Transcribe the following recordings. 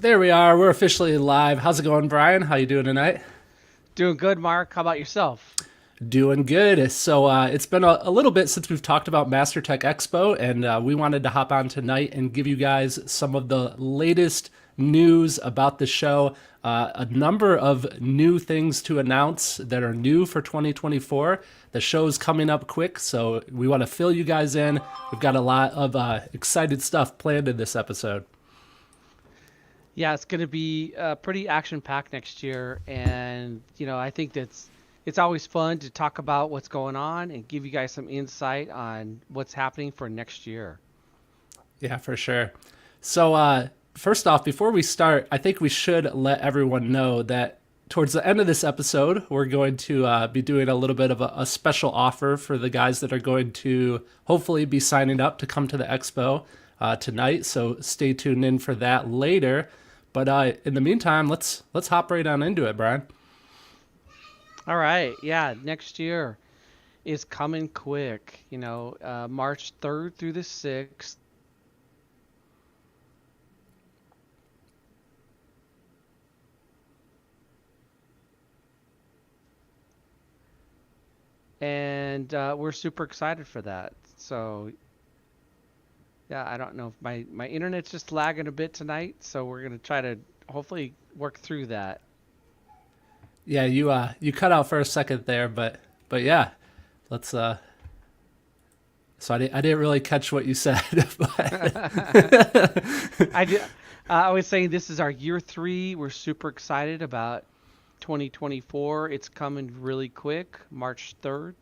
There we are. We're officially live. How's it going, Bryan? How you doing tonight? Doing good, Mark. How about yourself? Doing good. It's been a little bit since we've talked about MasterTech Expo, and we wanted to hop on tonight and give you guys some of the latest news about the show. A number of new things to announce that are new for 2024. The show's coming up quick, so we want to fill you guys in. We've got a lot of excited stuff planned in this episode. Yeah, it's going to be pretty action-packed next year, and I think it's always fun to talk about what's going on and give you guys some insight on what's happening for next year. Yeah, for sure. First off, before we start, I think we should let everyone know that towards the end of this episode, we're going to be doing a little bit of a special offer for the guys that are going to hopefully be signing up to come to the expo tonight. So stay tuned in for that later. But in the meantime, let's hop right on into it, Bryan. All right, yeah, next year is coming quick. March 3rd through the 6th. And we're super excited for that. So yeah, I don't know if my internet's just lagging a bit tonight, so we're gonna try to hopefully work through that. Yeah, you cut out for a second there, but yeah, let's. I didn't really catch what you said. I did, I was saying this is our year 3. We're super excited about 2024. It's coming really quick, March 3rd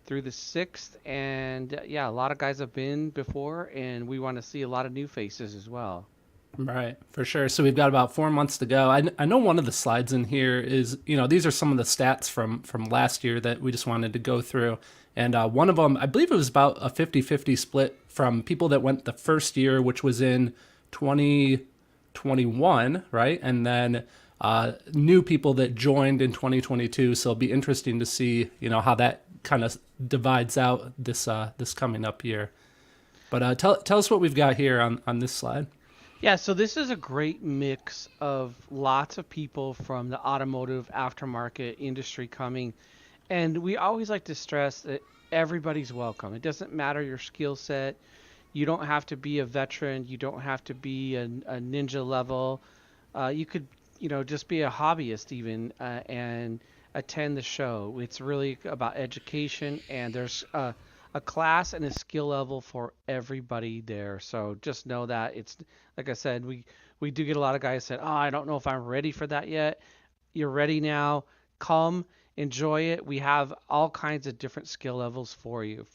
through the 6th, and yeah, a lot of guys have been before, and we want to see a lot of new faces as well. Right, for sure. So we've got about 4 months to go. I know one of the slides in here is, these are some of the stats from last year that we just wanted to go through. And one of them, I believe it was about a 50-50 split from people that went the first year, which was in 2021, right? And then new people that joined in 2022. So it'll be interesting to see, how that kind of divides out this coming up year. But tell us what we've got here on this slide. Yeah, so this is a great mix of lots of people from the automotive aftermarket industry coming. And we always like to stress that everybody's welcome. It doesn't matter your skill set. You don't have to be a veteran. You don't have to be a ninja level. You could, just be a hobbyist even and attend the show. It's really about education, and there's a class and a skill level for everybody there. So just know that it's like I said, we do get a lot of guys that, oh, I don't know if I'm ready for that yet. You're ready now. Come, enjoy it. We have all kinds of different skill levels for you.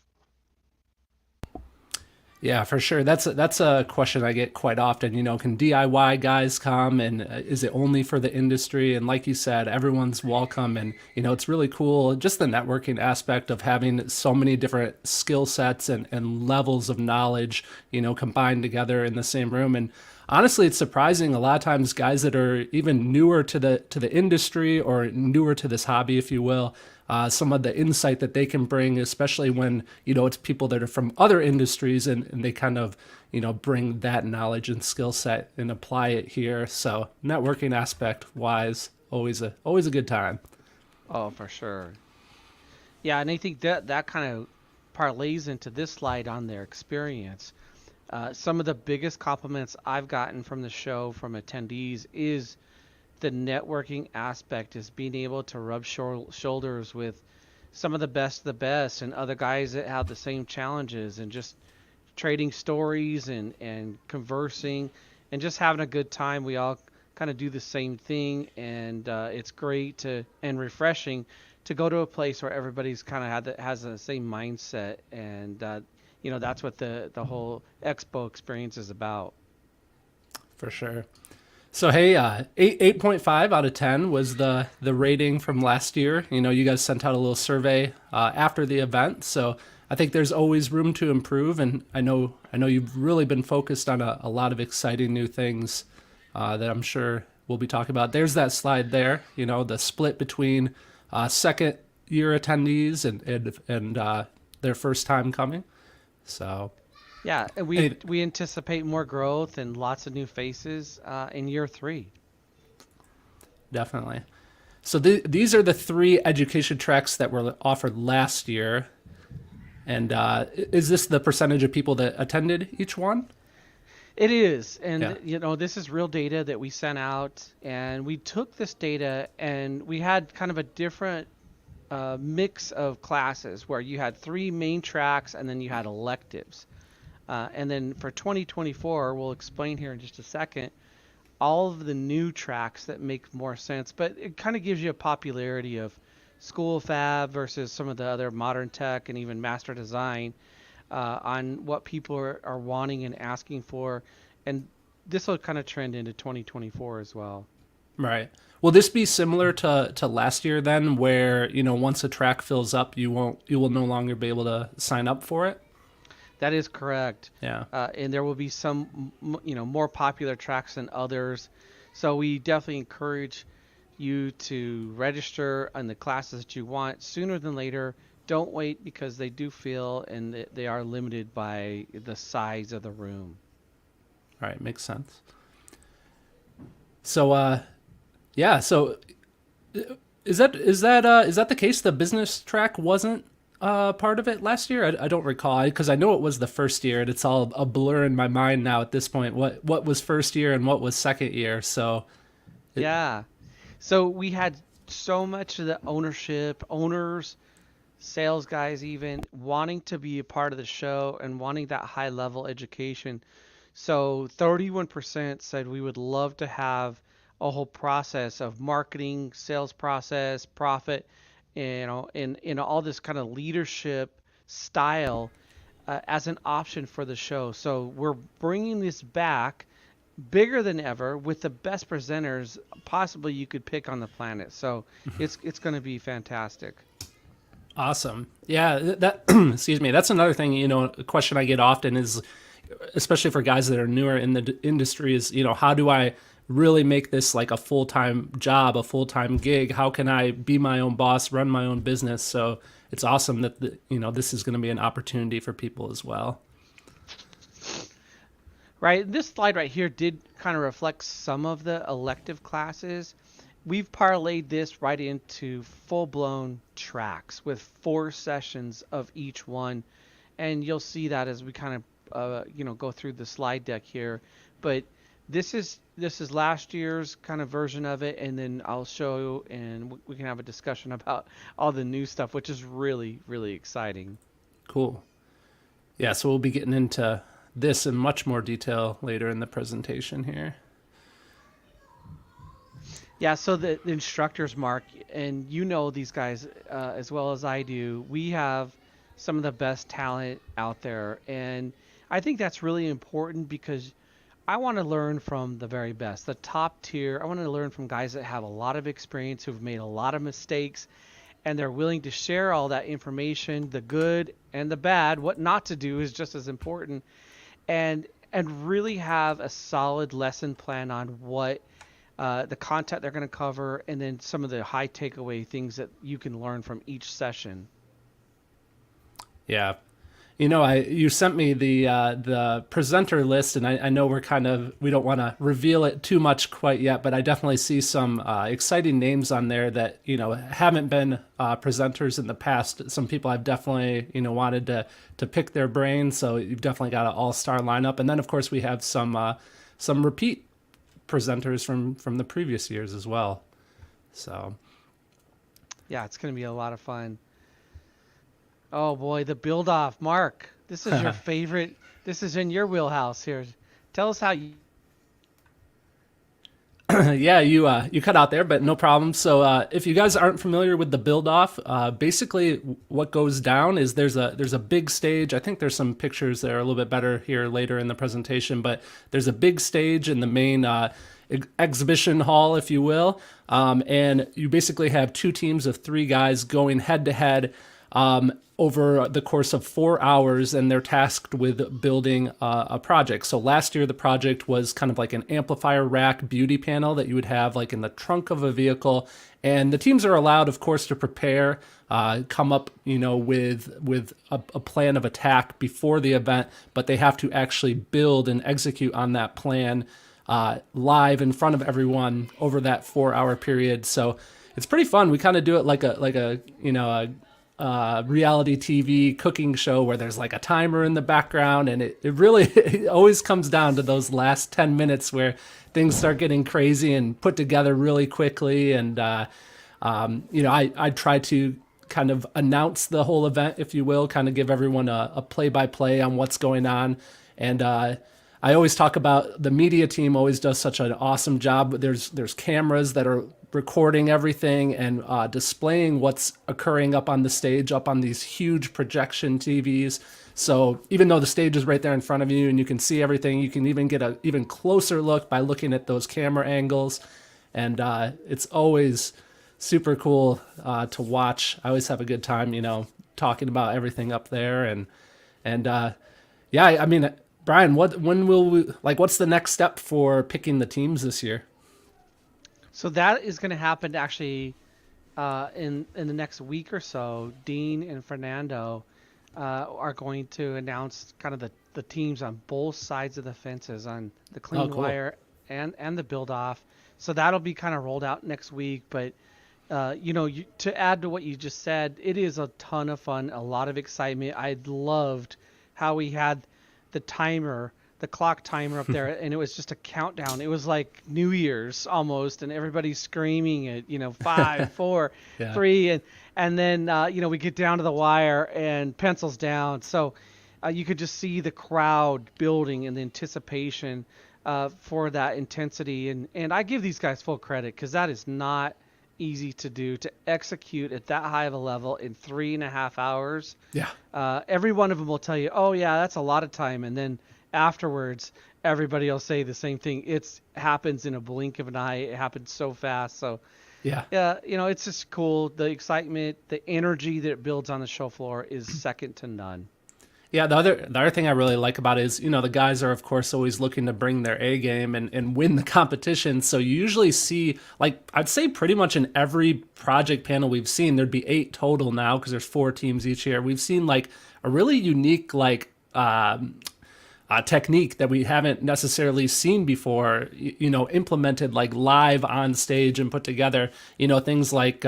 Yeah, for sure. That's a question I get quite often. Can DIY guys come, and is it only for the industry? And like you said, everyone's welcome, and it's really cool. Just the networking aspect of having so many different skill sets and levels of knowledge, combined together in the same room. And honestly, it's surprising a lot of times guys that are even newer to the industry or newer to this hobby, if you will, some of the insight that they can bring, especially when it's people that are from other industries and they kind of bring that knowledge and skill set and apply it here. So networking aspect wise, always a good time. Oh, for sure. Yeah, and I think that kind of parlays into this slide on their experience. Some of the biggest compliments I've gotten from the show from attendees is the networking aspect, is being able to rub shoulders with some of the best and other guys that have the same challenges, and just trading stories and conversing and just having a good time. We all kind of do the same thing, and it's great to and refreshing to go to a place where everybody's kind of has the same mindset, and that's what the whole expo experience is about. For sure. So hey, 8.5 out of 10 was the rating from last year. You guys sent out a little survey after the event, so I think there's always room to improve. And I know you've really been focused on a lot of exciting new things that I'm sure we'll be talking about. There's that slide there. The split between second year attendees and their first time coming. So Yeah, and Hey, we anticipate more growth and lots of new faces in year three. definitely. So these are the three education tracks that were offered last year. And is this the percentage of people that attended each one? It is, Yeah. and this is real data that we sent out, and we took this data and we had kind of a different mix of classes where you had three main tracks and then you had electives. And then for 2024, we'll explain here in just a second all of the new tracks that make more sense, but it kind of gives you a popularity of school fab versus some of the other modern tech and even master design on what people are wanting and asking for. And this will kind of trend into 2024 as well. Right. Will this be similar to last year then, where once a track fills up, you will no longer be able to sign up for it? That is correct. Yeah. And there will be some, more popular tracks than others. So we definitely encourage you to register on the classes that you want sooner than later. Don't wait because they do fill and they are limited by the size of the room. Right. Makes sense. So yeah. So is that the case? The business track wasn't part of it last year. I don't recall because I know it was the first year, and it's all a blur in my mind now at this point. What was first year and what was second year? So it, Yeah. So we had so much of the owners, sales guys even wanting to be a part of the show and wanting that high level education. So 31% said we would love to have a whole process of marketing, sales process, profit, in all this kind of leadership style as an option for the show. So we're bringing this back bigger than ever with the best presenters possibly you could pick on the planet. So it's going to be fantastic. awesome. Yeah. That excuse me. That's another thing. A question I get often is, especially for guys that are newer in the industry, is how do I really make this like a full-time job, a full-time gig? How can I be my own boss, run my own business? So it's awesome that this is going to be an opportunity for people as well. Right. This slide right here did kind of reflect some of the elective classes. We've parlayed this right into full-blown tracks with 4 sessions of each one, and you'll see that as we kind of go through the slide deck here. But this is last year's kind of version of it, and then I'll show you, and we can have a discussion about all the new stuff, which is really really exciting. Cool. Yeah, so we'll be getting into this in much more detail later in the presentation here. Yeah, so the instructors, Mark, and these guys as well as I do, we have some of the best talent out there. And I think that's really important because I want to learn from the very best, the top tier. I want to learn from guys that have a lot of experience, who've made a lot of mistakes, and they're willing to share all that information, the good and the bad. What not to do is just as important. And really have a solid lesson plan on what the content they're going to cover, and then some of the high takeaway things that you can learn from each session. Yeah. You sent me the presenter list, and I know we don't want to reveal it too much quite yet, but I definitely see some exciting names on there that haven't been presenters in the past. Some people I've definitely wanted to pick their brains, so you've definitely got an all-star lineup, and then of course we have some repeat presenters from the previous years as well. So Yeah, it's going to be a lot of fun. Oh boy, the build off, Mark. This is your favorite. This is in your wheelhouse here. Tell us how you. yeah, you cut out there, but no problem. So if you guys aren't familiar with the build off, basically what goes down is there's a big stage. I think there's some pictures that are a little bit better here later in the presentation, but there's a big stage in the main exhibition hall, if you will, and you basically have two teams of three guys going head to head. over the course of 4 hours, and they're tasked with building a project. So last year, the project was kind of like an amplifier rack beauty panel that you would have like in the trunk of a vehicle. And the teams are allowed, of course, to prepare, come up, with a plan of attack before the event, but they have to actually build and execute on that plan live in front of everyone over that 4 hour period. So it's pretty fun. We kind of do it like a reality TV cooking show where there's like a timer in the background, and it really it always comes down to those last 10 minutes where things start getting crazy and put together really quickly. And I try to kind of announce the whole event, if you will, kind of give everyone a play-by-play on what's going on. And I always talk about the media team always does such an awesome job. There's cameras that are recording everything and displaying what's occurring up on the stage, up on these huge projection TVs. So even though the stage is right there in front of you and you can see everything, you can even get an even closer look by looking at those camera angles. And it's always super cool to watch. I always have a good time, talking about everything up there. And yeah, I mean, Bryan, what's the next step for picking the teams this year? So that is going to happen actually in the next week or so. Dean and Fernando are going to announce kind of the teams on both sides of the fences, on the clean Cool. wire and the build off. So that'll be kind of rolled out next week. But to add to what you just said, it is a ton of fun, a lot of excitement. I loved how we had the clock timer up there, and it was just a countdown. It was like New Year's almost, and everybody's screaming at 5, 4, Yeah. 3, and then we get down to the wire and pencils down. So you could just see the crowd building and the anticipation for that intensity. And I give these guys full credit, because that is not easy to do, to execute at that high of a level in 3.5 hours. Yeah. Every one of them will tell you, oh yeah, that's a lot of time. And then afterwards, everybody will say the same thing. It happens in a blink of an eye. It happens so fast. So Yeah. it's just cool. The excitement, the energy that it builds on the show floor is second to none. Yeah, the other thing I really like about it is, the guys are, of course, always looking to bring their A game and win the competition. So you usually see, like, I'd say pretty much in every project panel we've seen, there'd be 8 total now because there's 4 teams each year. We've seen, like, a really unique, like, technique that we haven't necessarily seen before, implemented like live on stage and put together, things like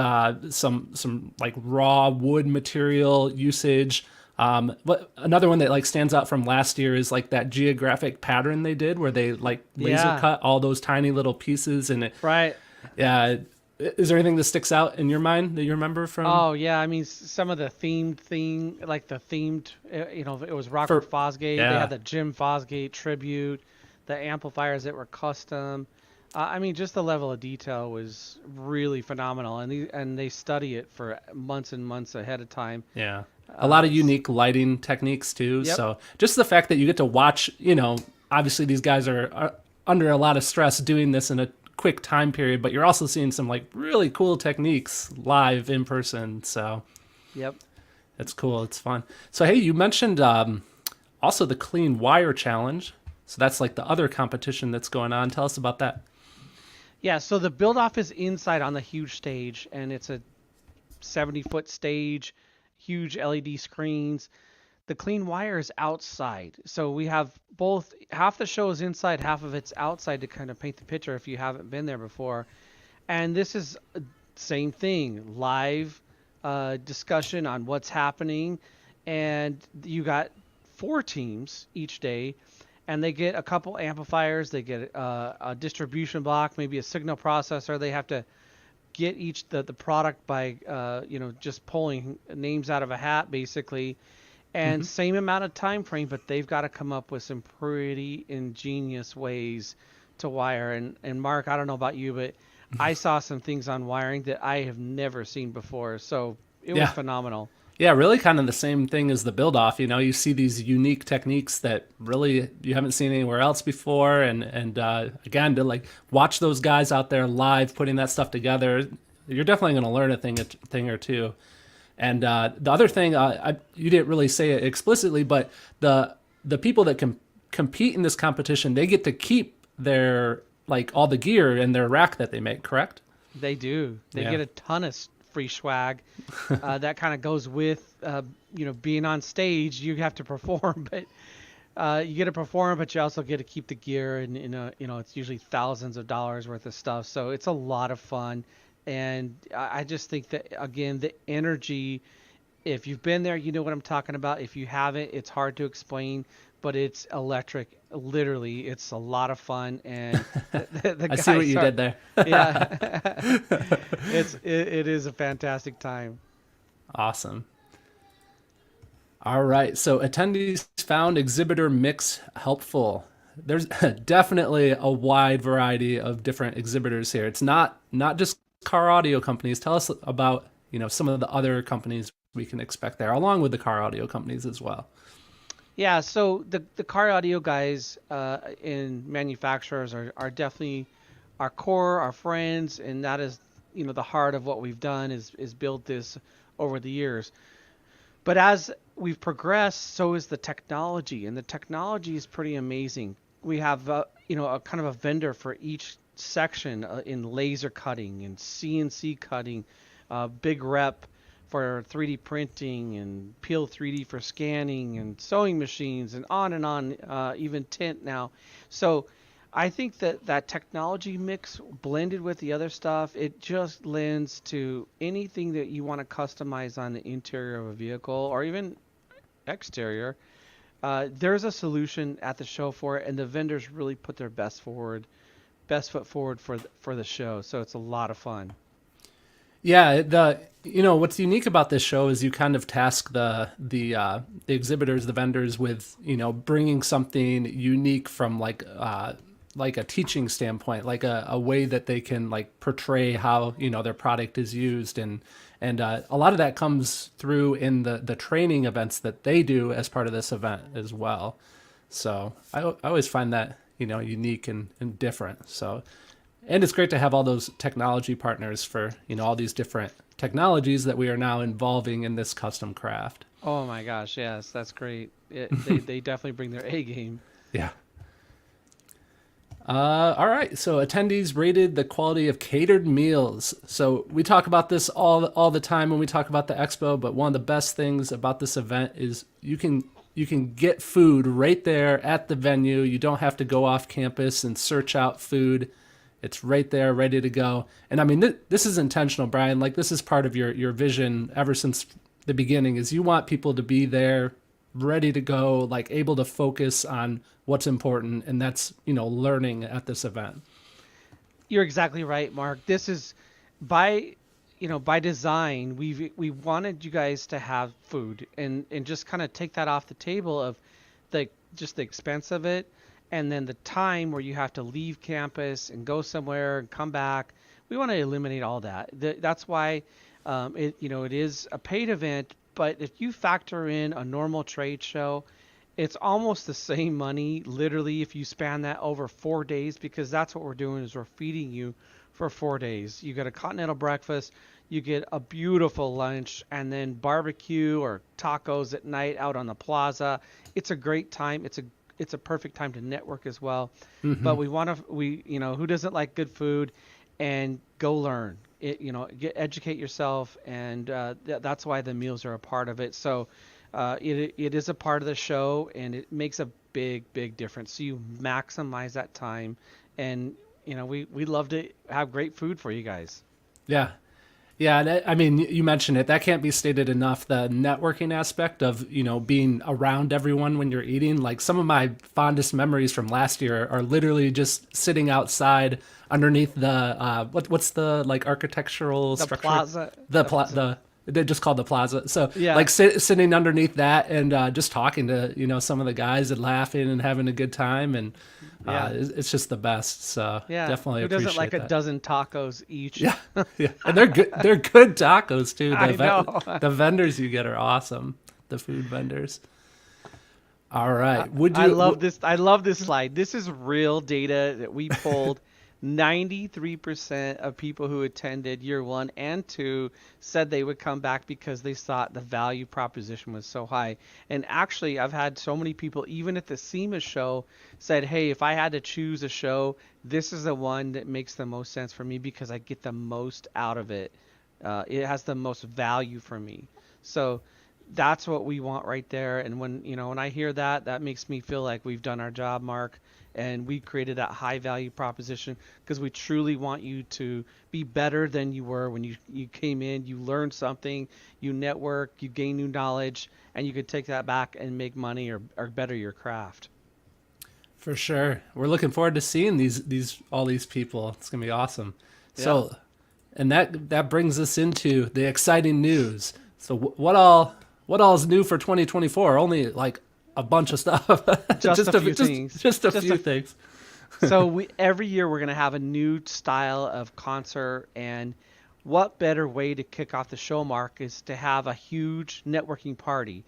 some like raw wood material usage. But another one that like stands out from last year is like that geographic pattern they did where they like laser cut all those tiny little pieces. And Right. yeah, is there anything that sticks out in your mind that you remember from? Oh yeah, I mean some of the themed, it was Robert Fosgate. Yeah. They had the Jim Fosgate tribute, the amplifiers that were custom. I mean, just the level of detail was really phenomenal, and they study it for months and months ahead of time. Yeah. A lot of unique lighting techniques too. Yep. So just the fact that you get to watch, obviously these guys are under a lot of stress doing this in a quick time period, but you're also seeing some like really cool techniques live in person. So Yep. it's cool. It's fun. So, hey, you mentioned also the Clean Wire Challenge. So that's like the other competition that's going on. Tell us about that. Yeah, so the build off is inside on the huge stage, and it's a 70-foot stage, huge LED screens. The clean wire is outside. So we have both, half the show is inside, half of it's outside, to kind of paint the picture if you haven't been there before. And this is same thing, live discussion on what's happening. And you got 4 teams each day, and they get a couple amplifiers, they get a distribution block, maybe a signal processor. They have to get each the product by just pulling names out of a hat basically, and same amount of time frame, but they've got to come up with some pretty ingenious ways to wire. And Mark, I don't know about you, but I saw some things on wiring that I have never seen before, so it was phenomenal. Yeah, really kind of the same thing as the build-off. You see these unique techniques that really you haven't seen anywhere else before. And again, to like watch those guys out there live putting that stuff together, you're definitely going to learn a thing or two. And the other thing, you didn't really say it explicitly, but the people that can compete in this competition, they get to keep their like all the gear in their rack that they make, correct? They do. They Yeah. get a ton of free swag that kind of goes with being on stage. You have to perform, but you get to perform, but you also get to keep the gear, and it's usually thousands of dollars worth of stuff. So it's a lot of fun, and I just think that again, the energy. If you've been there, you know what I'm talking about. If you haven't, it's hard to explain, but it's electric. Literally, it's a lot of fun, and the I see what guys you are, did there. yeah, it is a fantastic time. Awesome. All right. So attendees found exhibitor mix helpful. There's definitely a wide variety of different exhibitors here. It's not just car audio companies. Tell us about, some of the other companies we can expect there, along with the car audio companies as well. Yeah, so the car audio guys and manufacturers are definitely our core, our friends, and that is the heart of what we've done is build this over the years. But as we've progressed, so is the technology, and the technology is pretty amazing. We have a kind of a vendor for each section in laser cutting and CNC cutting, big rep for 3D printing and Peel 3D for scanning and sewing machines and on, even tint now. So I think that technology mix blended with the other stuff, it just lends to anything that you want to customize on the interior of a vehicle or even exterior. There's a solution at the show for it, and the vendors really put their best foot forward for the show. So it's a lot of fun. Yeah, what's unique about this show is you kind of task the exhibitors, the vendors with bringing something unique from like a teaching standpoint, like a way that they can like portray how their product is used, and a lot of that comes through in the training events that they do as part of this event as well. So I always find that unique and different. So, and it's great to have all those technology partners for all these different technologies that we are now involving in this custom craft. Oh my gosh, yes, that's great. They definitely bring their A game. Yeah. All right. So attendees rated the quality of catered meals. So we talk about this all the time when we talk about the expo. But one of the best things about this event is you can get food right there at the venue. You don't have to go off campus and search out food. It's right there, ready to go. And I mean, this is intentional, Brian. Like this is part of your vision ever since the beginning. Is you want people to be there, ready to go, like able to focus on what's important, and that's learning at this event. You're exactly right, Mark. This is by by design. We wanted you guys to have food and just kind of take that off the table of just the expense of it, and then the time where you have to leave campus and go somewhere and come back. We want to eliminate all that. That's why it is a paid event. But if you factor in a normal trade show, it's almost the same money, literally, if you span that over 4 days, because that's what we're doing is we're feeding you for 4 days. You get a continental breakfast, you get a beautiful lunch, and then barbecue or tacos at night out on the plaza. It's a great time. It's a perfect time to network as well. Mm-hmm. But who doesn't like good food? And go learn educate yourself, and that's why the meals are a part of it. So it is a part of the show, and it makes a big difference. So you maximize that time, and we love to have great food for you guys. Yeah. Yeah, I mean, you mentioned it. That can't be stated enough. The networking aspect of, being around everyone when you're eating. Like some of my fondest memories from last year are literally just sitting outside underneath the what's the like architectural The structure? plaza. They just called the plaza. So Yeah. like sitting underneath that and just talking to some of the guys and laughing and having a good time, and Yeah. it's just the best. So Yeah. definitely Who doesn't like appreciate a that. dozen tacos each? Yeah, yeah, and they're good. They're good tacos too. I know. The vendors you get are awesome. The food vendors. All right. I love this slide. This is real data that we pulled 93% of people who attended year 1 and 2 said they would come back because they thought the value proposition was so high. And actually, I've had so many people, even at the SEMA show, said, hey, if I had to choose a show, this is the one that makes the most sense for me because I get the most out of it. It has the most value for me. So that's what we want right there. And when I hear that, that makes me feel like we've done our job, Mark, and we created that high value proposition because we truly want you to be better than you were when you came in. You learned something, you network, you gain new knowledge, and you could take that back and make money or better your craft. For sure. We're looking forward to seeing these all these people. It's gonna be awesome. Yeah. So, and that brings us into the exciting news. So, what all is new for 2024? Only like a bunch of stuff. Just a few things. Just a few things. So every year we're going to have a new style of concert, and what better way to kick off the show, Mark, is to have a huge networking party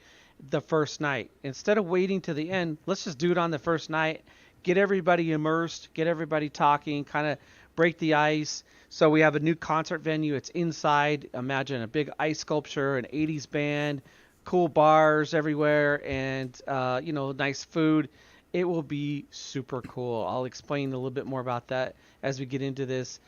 the first night. Instead of waiting to the end, let's just do it on the first night. Get everybody immersed, get everybody talking, kind of break the ice. So we have a new concert venue. It's inside. Imagine a big ice sculpture, an 80s band, cool bars everywhere, and nice food. It will be super cool. I'll explain a little bit more about that as we get into this,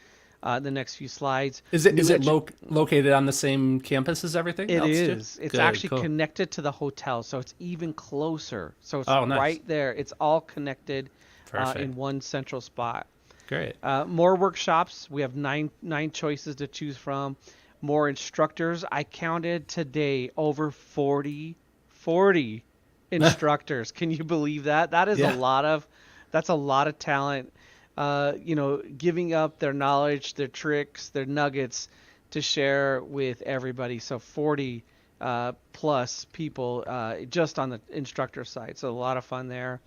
the next few slides. Is it located on the same campus as everything It else is. too? It's Good, actually cool. connected to the hotel, so it's even closer. So it's Oh, nice. right there. It's all connected Perfect. in one central spot. Great. More workshops. We have nine choices to choose from. More instructors. I counted today over 40 instructors. Can you believe that? Yeah. That's a lot of talent. Giving up their knowledge, their tricks, their nuggets to share with everybody. So 40 plus people just on the instructor side. So a lot of fun there.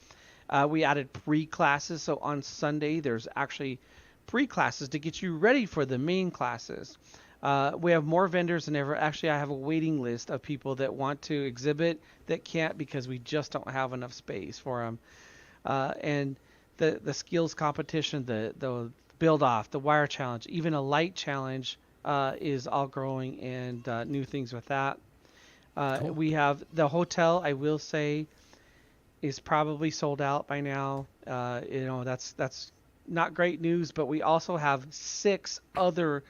We added pre-classes. So on Sunday, there's actually pre-classes to get you ready for the main classes. We have more vendors than ever. Actually, I have a waiting list of people that want to exhibit that can't because we just don't have enough space for them. And the skills competition, the build off, the wire challenge, even a light challenge is all growing, and new things with that. Cool. We have the hotel, I will say, is probably sold out by now. That's not great news, but we also have 6 other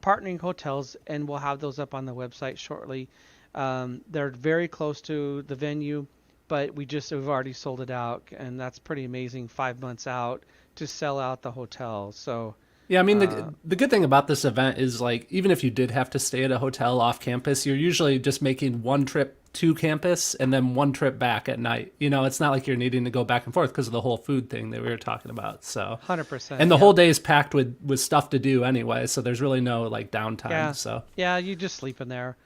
partnering hotels, and we'll have those up on the website shortly. They're very close to the venue, but we've already sold it out, and that's pretty amazing. 5 months out to sell out the hotel. So Yeah, I mean the good thing about this event is like even if you did have to stay at a hotel off campus, you're usually just making one trip to campus and then one trip back at night. It's not like you're needing to go back and forth because of the whole food thing that we were talking about. So 100%. and the Yeah. whole day is packed with stuff to do anyway, so there's really no like downtime. Yeah. So Yeah, you just sleep in there.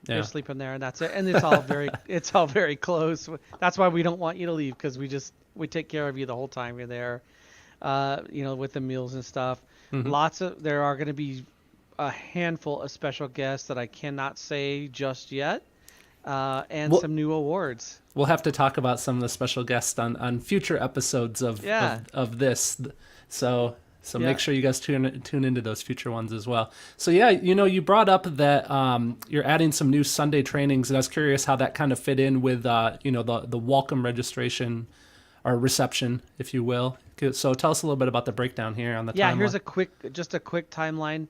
yeah. You're sleeping there, and that's it. And it's all very close. That's why we don't want you to leave, because we take care of you the whole time you're there. With the meals and stuff. There are going to be a handful of special guests that I cannot say just yet, and Well, some new awards. we'll have to talk about some of the special guests on future episodes of Yeah. of this. So Yeah. make sure you guys tune into those future ones as well. So yeah, you brought up that you're adding some new Sunday trainings, and I was curious how that kind of fit in with the welcome registration or reception, if you will. So tell us a little bit about the breakdown here on the Yeah, timeline. here's a quick timeline.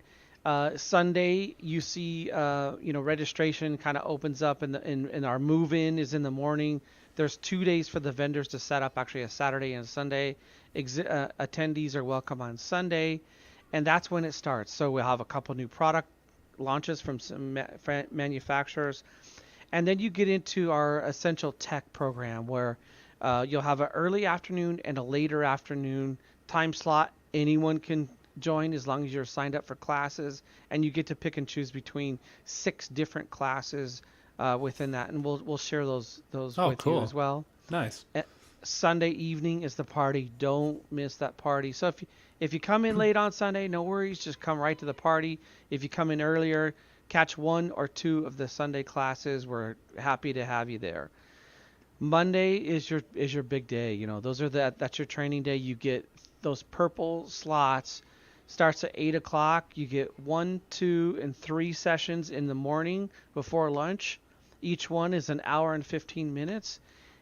Sunday, you see, registration kind of opens up, and our move-in is in the morning. There's 2 days for the vendors to set up, actually a Saturday and a Sunday. Attendees are welcome on Sunday, and that's when it starts. So we'll have a couple new product launches from some manufacturers, and then you get into our Essential Tech program, where you'll have an early afternoon and a later afternoon time slot. Anyone can join as long as you're signed up for classes, and you get to pick and choose between 6 different classes within that, and we'll share those with cool. you as well. Nice. Sunday evening is the party. Don't miss that party. So if you come in late on Sunday, no worries. Just come right to the party. If you come in earlier, catch 1 or 2 of the Sunday classes. We're happy to have you there. Monday is your big day. That's your training day. You get those purple slots Starts at 8 o'clock. You get 1, 2, and 3 sessions in the morning before lunch. Each one is an hour and 15 minutes.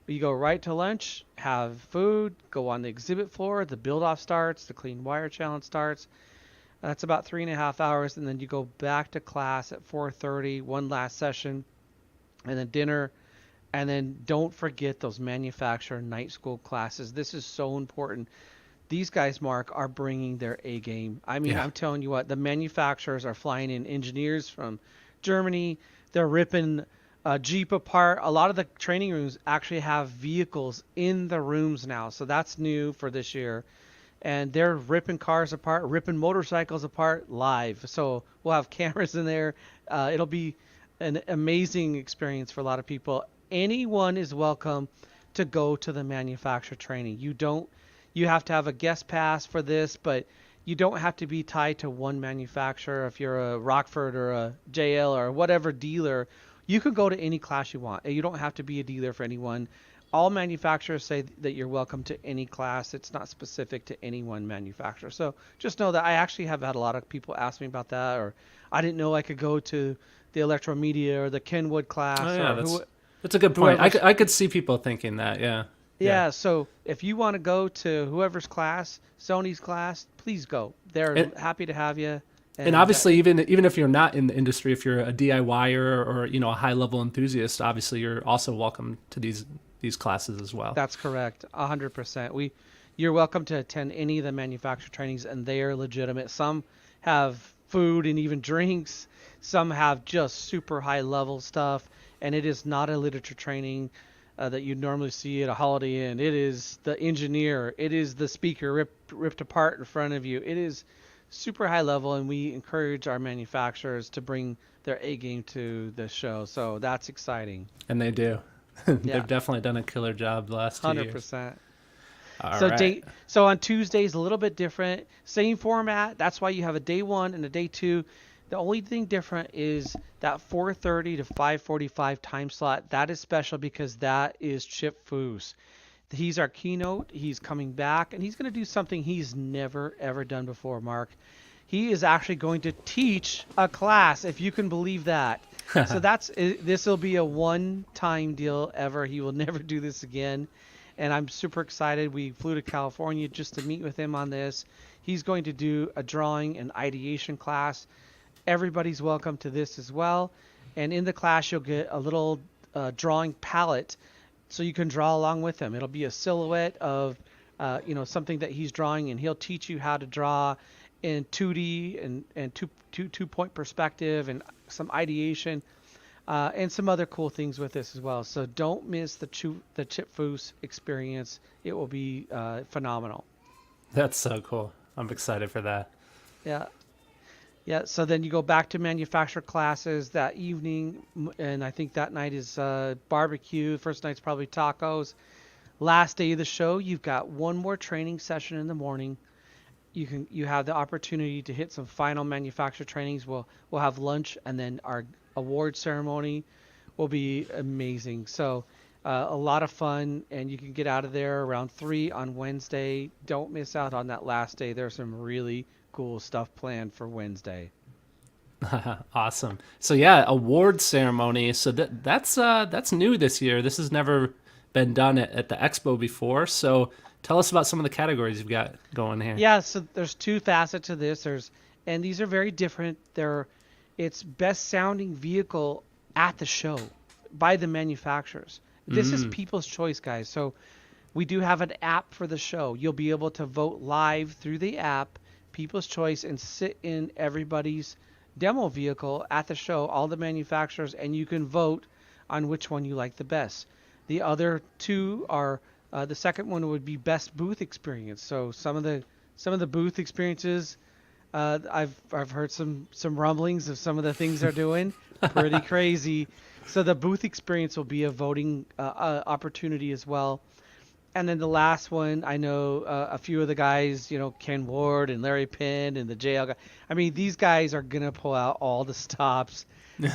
You go right to lunch, have food, go on the exhibit floor, the build-off starts, the clean wire challenge starts. That's about 3.5 hours, and then you go back to class at 4:30, one last session, and then dinner. And then don't forget those manufacturer night school classes. This is so important. These guys, Mark, are bringing their A game. I mean, Yeah. I'm telling you what, the manufacturers are flying in engineers from Germany. They're ripping a Jeep apart. A lot of the training rooms actually have vehicles in the rooms now. So that's new for this year. And they're ripping cars apart, ripping motorcycles apart live. So we'll have cameras in there. It'll be an amazing experience for a lot of people. Anyone is welcome to go to the manufacturer training. You have to have a guest pass for this, but you don't have to be tied to one manufacturer. If you're a Rockford or a JL or whatever dealer, you can go to any class you want. You don't have to be a dealer for anyone. All manufacturers say that you're welcome to any class. It's not specific to any one manufacturer. So just know that I actually have had a lot of people ask me about that, or I didn't know I could go to the Electromedia or the Kenwood class. Oh yeah, or that's a good point. whoever's- I could see people thinking that. Yeah. Yeah, so if you want to go to whoever's class, Sony's class, please go. They're happy to have you. And obviously, even if you're not in the industry, if you're a DIYer or a high level enthusiast, obviously you're also welcome to these classes as well. That's correct, 100%. You're welcome to attend any of the manufacturer trainings, and they are legitimate. Some have food and even drinks. Some have just super high level stuff, and it is not a literature training that you normally see at a Holiday Inn. It is the engineer. It is the speaker ripped apart in front of you. It is super high level, and we encourage our manufacturers to bring their A game to the show. So that's exciting. And they do. Yeah. They've definitely done a killer job the last 2 years. 100%. All So right. so on Tuesdays a little bit different. Same format. That's why you have a day 1 and a day 2. The only thing different is that 4:30 to 5:45 time slot. That is special because that is Chip Foose. He's our keynote. He's coming back, and he's going to do something he's never, ever done before, Mark. He is actually going to teach a class, if you can believe that. So this will be a one-time deal ever. He will never do this again. And I'm super excited. We flew to California just to meet with him on this. He's going to do a drawing and ideation class. Everybody's welcome to this as well. And in the class, you'll get a little drawing palette so you can draw along with him. It'll be a silhouette of something that he's drawing, and he'll teach you how to draw in 2D and two-point perspective and some ideation and some other cool things with this as well. So don't miss the Chip Foose experience. It will be phenomenal. That's so cool. I'm excited for that. Yeah. Yeah, so then you go back to manufacturer classes that evening, and I think that night is barbecue. First night's probably tacos. Last day of the show, you've got one more training session in the morning. You have the opportunity to hit some final manufacturer trainings. We'll have lunch, and then our award ceremony will be amazing. So a lot of fun, and you can get out of there around 3 on Wednesday. Don't miss out on that last day. There's some really cool stuff planned for Wednesday. Awesome. So yeah, award ceremony. So that's new this year. This has never been done at the expo before. So tell us about some of the categories you've got going here. Yeah, so there's 2 facets to this. And these are very different. It's best sounding vehicle at the show by the manufacturers. This is people's choice, guys. So we do have an app for the show. You'll be able to vote live through the app, people's choice, and sit in everybody's demo vehicle at the show, all the manufacturers, and you can vote on which one you like the best. The other 2 are the second one would be best booth experience. So some of the booth experiences, I've heard some rumblings of some of the things they're doing, pretty crazy. So the booth experience will be a voting opportunity as well. And then the last one, I know a few of the guys, Ken Ward and Larry Penn and the JL guy. I mean, these guys are going to pull out all the stops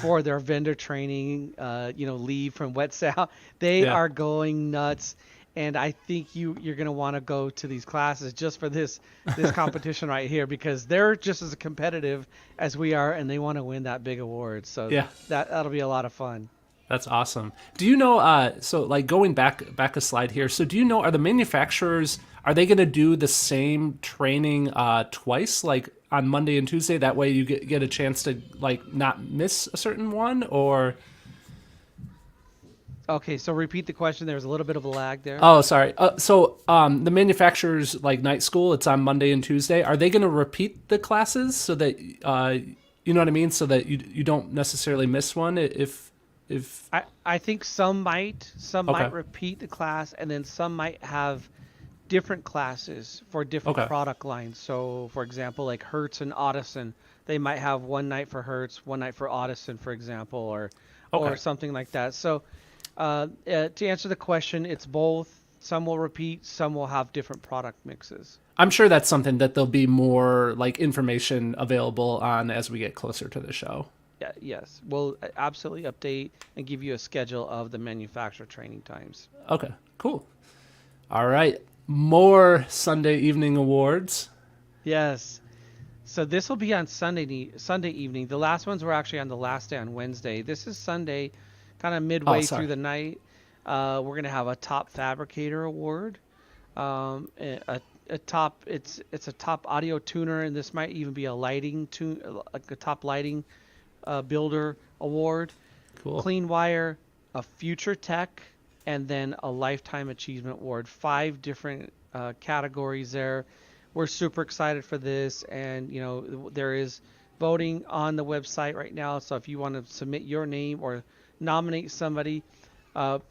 for their vendor training, leave from Wet Sound. They are going nuts. and I think you're going to want to go to these classes just for this competition right here, because they're just as competitive as we are, and they want to win that big award. So Yeah. that'll be a lot of fun. That's awesome. Do you know? So like going back a slide here. So do you know? Are the manufacturers are they going to do the same training twice, like on Monday and Tuesday? That way you get a chance to like not miss a certain one, or Okay, so repeat the question. There was a little bit of a lag there. oh, sorry. The manufacturers like night school. It's on Monday and Tuesday. Are they going to repeat the classes so that you know what I mean? So that you don't necessarily miss one if I think some okay might repeat the class, and then some might have different classes for different okay product lines. So, for example, like Hertz and Audison, they might have one night for Hertz, one night for Audison, for example, or okay. something like that. So, to answer the question, it's both. Some will repeat, some will have different product mixes. I'm sure that's something that there'll be more like information available on as we get closer to the show. Yeah, yes, we'll absolutely update and give you a schedule of the manufacturer training times. Okay, cool. All right, more Sunday evening awards. Yes. So this will be on Sunday evening. The last ones were actually on the last day on Wednesday. This is Sunday, kind of Oh, midway through sorry. the night. We're gonna have a top fabricator award, a top it's a top audio tuner, and this might even be a lighting tune like a top lighting builder award. Cool. Clean wire, a future tech, and then a lifetime achievement award. 5 different categories there. We're super excited for this, and there is voting on the website right now. So if you want to submit your name or nominate somebody,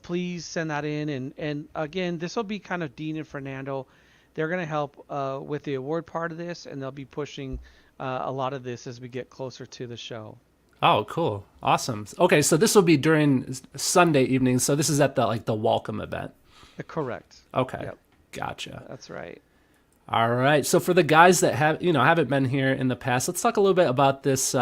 please send that in. And again, this will be kind of Dean and Fernando. They're going to help with the award part of this, and they'll be pushing a lot of this as we get closer to the show. Oh, cool. Awesome. Okay, so this will be during Sunday evening. So this is at the welcome event. Correct. Okay. Yep, Gotcha. that's right. All right. So for the guys that haven't been here in the past, let's talk a little bit about this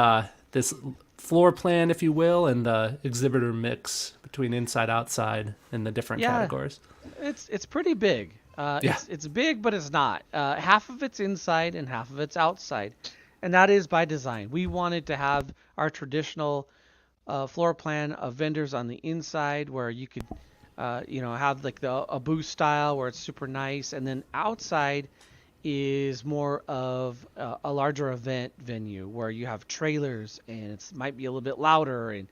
floor plan, if you will, and the exhibitor mix between inside outside and the different Yeah, categories. it's pretty big. Yeah. It's big, but it's not. Half of it's inside and half of it's outside, and that is by design. We wanted to have our traditional floor plan of vendors on the inside, where you could, have like a booth style where it's super nice, and then outside is more of a larger event venue where you have trailers and it might be a little bit louder and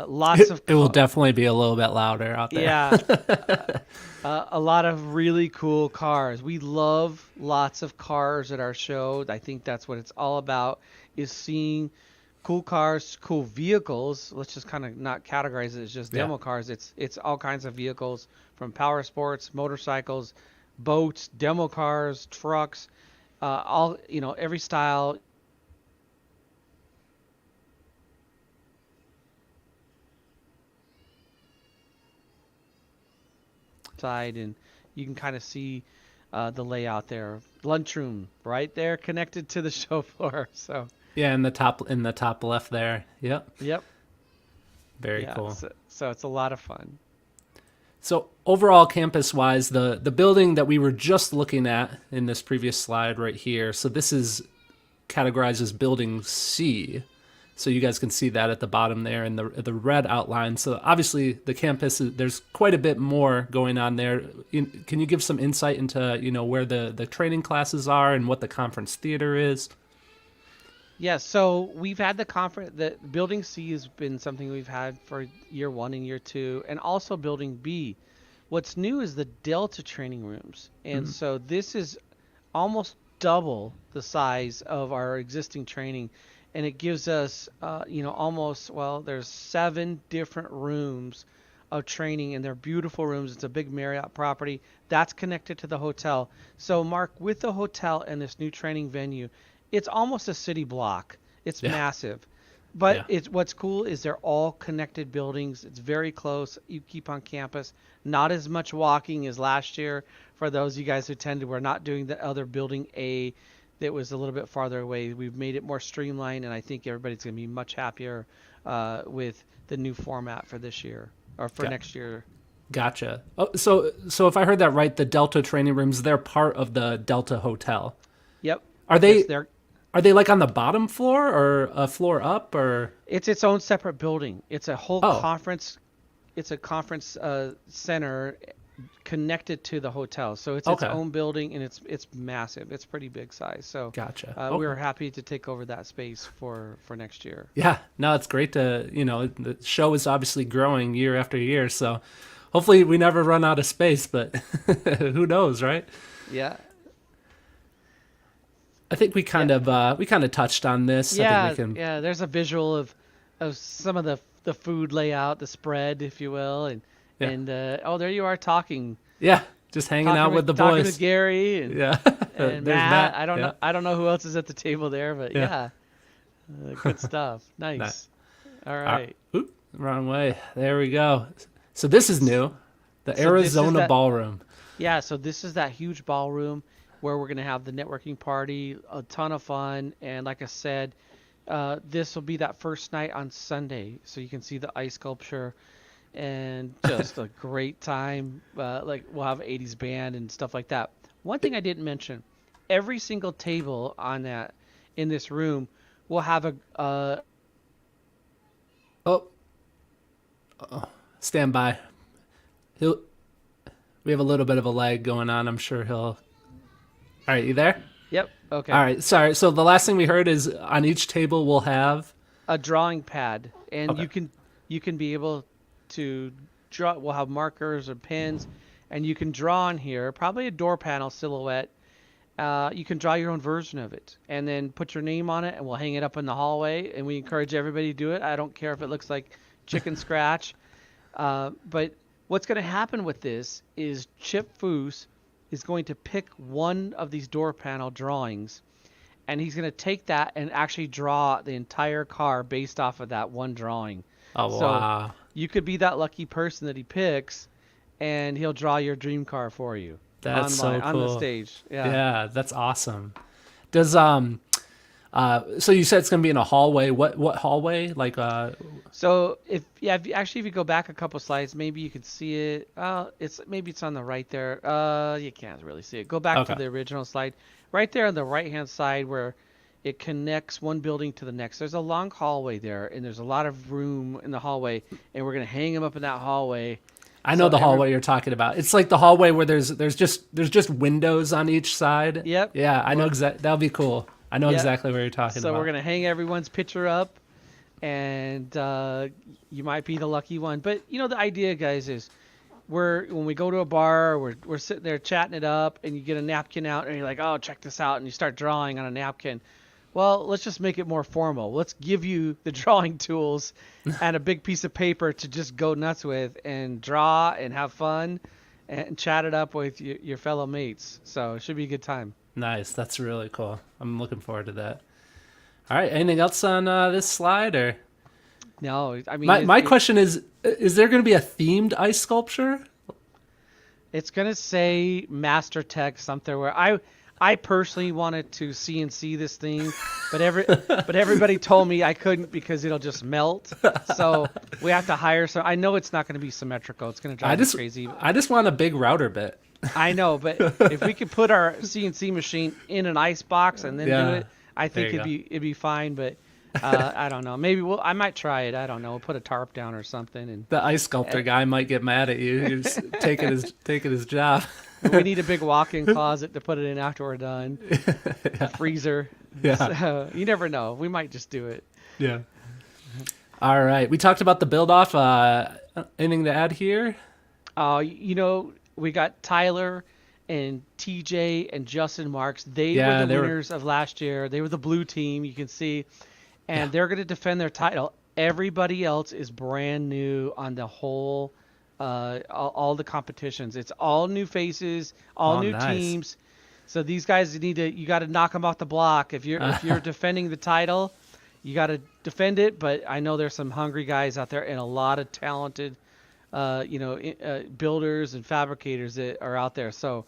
lots of It will definitely be a little bit louder out there. yeah, a lot of really cool cars. We love lots of cars at our show. I think that's what it's all about, is seeing cool cars, cool vehicles. Let's just kind of not categorize it as just Yeah. demo cars. It's all kinds of vehicles, from power sports, motorcycles, boats, demo cars, trucks, all every style. Side, and you can kind of see the layout there. Lunchroom right there, connected to the show floor. So Yeah, in the top left there. Yep. yep, Very yeah. cool. So it's a lot of fun. So overall, campus-wise, the building that we were just looking at in this previous slide right here. So this is categorized as Building C. So you guys can see that at the bottom there in the red outline. So obviously the campus, there's quite a bit more going on there. Can you give some insight into where the training classes are and what the conference theater is? Yeah, so we've had the conference. The building C has been something we've had for year 1 and year 2, and also building B. What's new is the Delta training rooms, and so this is almost double the size of our existing training, and it gives us, almost, well, there's 7 different rooms of training, and they're beautiful rooms. It's a big Marriott property that's connected to the hotel. So, Mark, with the hotel and this new training venue, it's almost a city block. It's Yeah. massive. But Yeah. what's cool is they're all connected buildings. It's very close. You keep on campus. Not as much walking as last year. For those of you guys who attended, we're not doing the other building A that was a little bit farther away. We've made it more streamlined, and I think everybody's going to be much happier with the new format for this year or for Okay. next year. Gotcha. Oh, so if I heard that right, the Delta training rooms, they're part of the Delta Hotel. Yep. Are Yes, they they're are they like on the bottom floor or a floor up or it's its own separate building. It's a whole Oh, conference. It's a conference center connected to the hotel. So it's its okay. own building and it's massive. It's pretty big size. So Gotcha. we Okay. were happy to take over that space for next year. Yeah. No, it's great to, the show is obviously growing year after year, so hopefully we never run out of space, but who knows, right? Yeah. I think Yeah. we kind of touched on this. I think we Yeah, can yeah. There's a visual of some of the food layout, the spread, if you will, yeah. and oh, there you are talking Yeah, just hanging out with the talking with boys. Gary Yeah. and There's Matt. Matt. Yeah. I don't know who else is at the table there, but Yeah. yeah, good stuff. Nah. Nice. All Uh, right. Oop, wrong way. There we go. So this is new. The So this is Arizona that. Ballroom. Yeah. So this is that huge ballroom where we're gonna have the networking party, a ton of fun, and like I said, this will be that first night on Sunday, so you can see the ice sculpture and just a great time. Like we'll have 80s band and stuff like that. One thing I didn't mention, every single table on that in this room will have a Oh, stand by. He'll. We have a little bit of a lag going on. I'm sure he'll. All right, you there? yep, All okay, right. Sorry. So the last thing we heard is on each table we'll have. a drawing pad, and Okay. you can be able to draw. We'll have markers or pens, and you can draw on here, probably a door panel silhouette. You can draw your own version of it and then put your name on it, and we'll hang it up in the hallway. And we encourage everybody to do it. I don't care if it looks like chicken scratch. But what's going to happen with this is Chip Foose is going to pick one of these door panel drawings, and he's going to take that and actually draw the entire car based off of that one drawing. Oh So wow, you could be that lucky person that he picks, and he'll draw your dream car for you that's online so on the cool. stage. Yeah. Yeah, that's awesome. Does so you said it's gonna be in a hallway. What hallway? Like So if you go back a couple slides, maybe you could see it. It's on the right there. You can't really see it. Go back to Okay. the original slide. Right there on the right hand side where it connects one building to the next. There's a long hallway there, and there's a lot of room in the hallway, and we're gonna hang them up in that hallway. I know So the every hallway you're talking about. It's like the hallway where there's just windows on each side. Yep. Yeah, I know exactly. That'll be cool. I know Yep. exactly where you're talking So about. we're gonna hang everyone's picture up, and you might be the lucky one. But the idea, guys, is when we go to a bar, we're sitting there chatting it up, and you get a napkin out, and you're like, oh, check this out, and you start drawing on a napkin. Well, let's just make it more formal. Let's give you the drawing tools and a big piece of paper to just go nuts with and draw and have fun and chat it up with your fellow mates. So it should be a good time. Nice. That's really cool. I'm looking forward to that. All right. Anything else on this slide or? No, I mean, My question is there going to be a themed ice sculpture? it's gonna say MasterTech something where I personally wanted to CNC this thing, but everybody told me I couldn't because it'll just melt. So we have to hire some. I know it's not going to be symmetrical. It's going to drive me crazy. I just want a big router bit. I know, but if we could put our CNC machine in an ice box and then Yeah, do it, I think there you it'd be fine. But I don't know. Maybe I might try it. I don't know. We'll put a tarp down or something, and The ice sculptor guy might get mad at you. You're just taking his job. we need a big walk-in closet to put it in after we're done. A freezer. Yeah. So, you never know. We might just do it. Yeah. All right. We talked about the build off. Anything to add here? We got Tyler and TJ and Justin Marks. They Yeah, were the they were- winners of last year. They were the blue team, you can see. And they're going to defend their title. Everybody else is brand new on the whole, all the competitions. It's all new faces, all Oh, new nice. teams. So these guys you got to knock them off the block. If you're defending the title, you got to defend it. But I know there's some hungry guys out there and a lot of talented, builders and fabricators that are out there. So,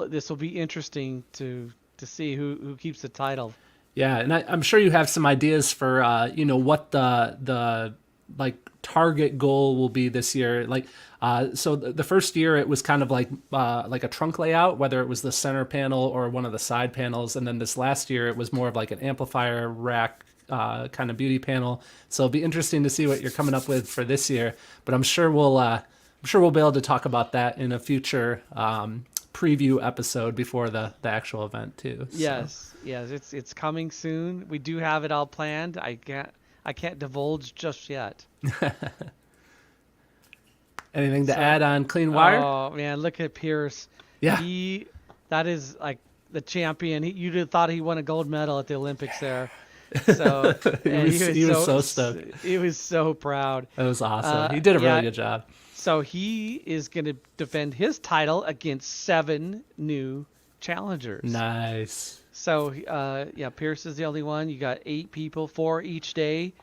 this will be interesting to see who keeps the title. Yeah, and I'm sure you have some ideas for what the like target goal will be this year. Like, so the first year it was kind of like a trunk layout, whether it was the center panel or one of the side panels, and then this last year it was more of like an amplifier rack kind of beauty panel. So it'll be interesting to see what you're coming up with for this year. But I'm sure we'll be able to talk about that in a future preview episode before the actual event too. So. Yes, it's coming soon. We do have it all planned. I can't divulge just yet. Anything to So, add on clean wire? oh man, look at Pierce. Yeah. That is like the champion. You'd have thought he won a gold medal at the Olympics there. So, and He was so stoked. he was so proud. That was awesome. He did a really Yeah, good job. so he is going to defend his title against 7 new challengers. Nice. So, yeah, Pierce is the only one. You got 8 people, 4 each day,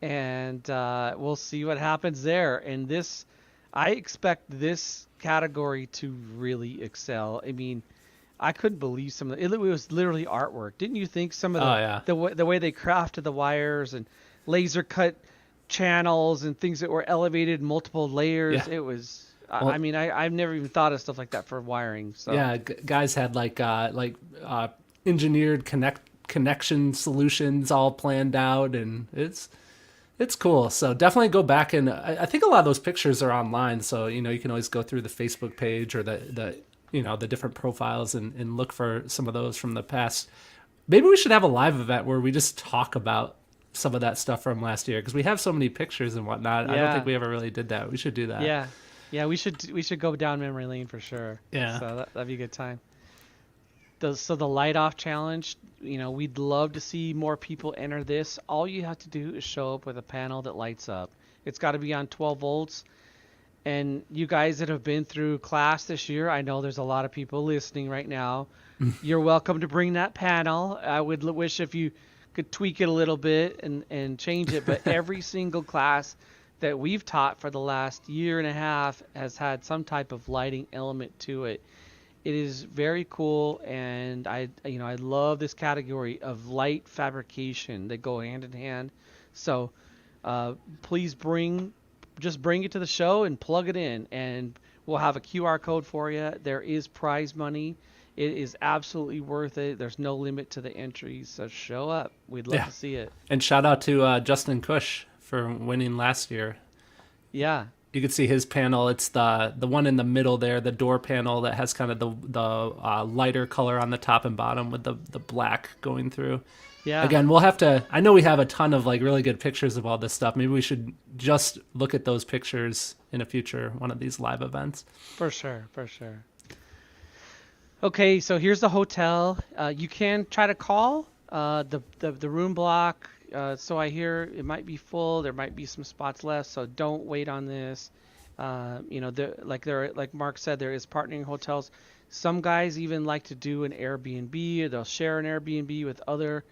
and we'll see what happens there. And I expect this category to really excel. I mean, I couldn't believe some of it was literally artwork. Didn't you think some of the way they crafted the wires and laser cut channels and things that were elevated multiple layers? Yeah. It was. Well, I mean, I've never even thought of stuff like that for wiring. So yeah, guys had engineered connection solutions all planned out, and it's cool. So definitely go back, and I think a lot of those pictures are online. So you can always go through the Facebook page or the different profiles and look for some of those from the past. Maybe we should have a live event where we just talk about some of that stuff from last year, because we have so many pictures and whatnot. I don't think we ever really did that. We should do that. Yeah, we should go down memory lane for sure. Yeah. So that'd be a good time. So the light off challenge, we'd love to see more people enter this. All you have to do is show up with a panel that lights up. It's got to be on 12 volts. And you guys that have been through class this year, I know there's a lot of people listening right now. You're welcome to bring that panel. I would wish if you could tweak it a little bit and change it. But every single class that we've taught for the last year and a half has had some type of lighting element to it. It is very cool, and I love this category of light fabrication. They go hand in hand. So please bring it to the show and plug it in, and we'll have a QR code for you. There is prize money. It is absolutely worth it. There's no limit to the entries, so show up. We'd love to see it. And shout out to Justin Cush for winning last year. Yeah. You can see his panel. It's the one in the middle there, the door panel that has kind of the lighter color on the top and bottom with the black going through. Yeah. Again, we'll have to. I know we have a ton of really good pictures of all this stuff. Maybe we should just look at those pictures in a future one of these live events. For sure. Okay, so here's the hotel. You can try to call the room block. So I hear it might be full. There might be some spots left. So don't wait on this. Like Mark said, there is partnering hotels. Some guys even like to do an Airbnb, or they'll share an Airbnb with other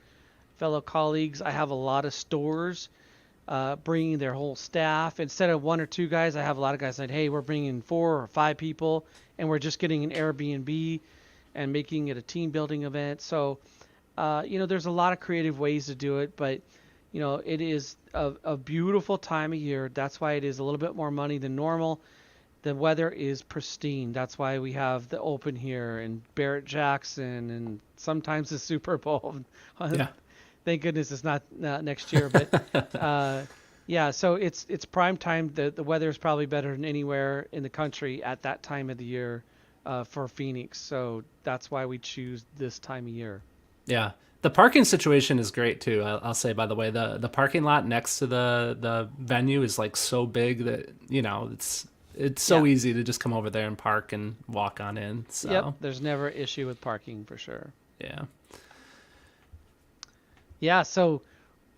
fellow colleagues. I have a lot of stores bringing their whole staff. Instead of 1 or 2 guys, I have a lot of guys saying, hey, we're bringing 4 or 5 people, and we're just getting an Airbnb and making it a team building event. So there's a lot of creative ways to do it, but it is a beautiful time of year. That's why it is a little bit more money than normal. The weather is pristine. That's why we have the Open here and Barrett Jackson and sometimes the Super Bowl. Yeah. Thank goodness it's not next year, but yeah. So it's prime time. The weather is probably better than anywhere in the country at that time of the year for Phoenix. So that's why we choose this time of year. Yeah. The parking situation is great too. I'll say, by the way, the parking lot next to the venue is so big that it's so easy to just come over there and park and walk on in. So yep, there's never an issue with parking for sure. Yeah. Yeah, so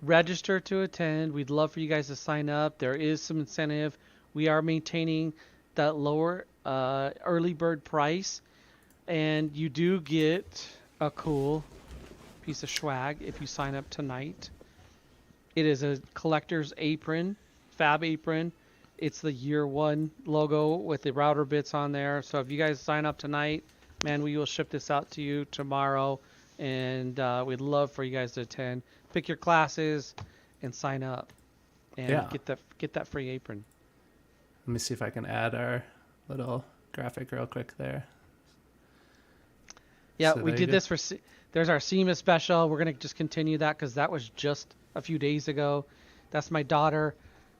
register to attend. We'd love for you guys to sign up. There is some incentive. We are maintaining that lower early bird price, and you do get a cool piece of swag if you sign up tonight. It is a collector's apron, fab apron. It's the year 1 logo with the router bits on there. So if you guys sign up tonight, man, we will ship this out to you tomorrow, and we'd love for you guys to attend. Pick your classes and sign up. and Yeah. get that free apron. Let me see if I can add our little graphic real quick there. Yeah, So we there you did go. this there's our SEMA special. We're going to just continue that because that was just a few days ago. That's my daughter.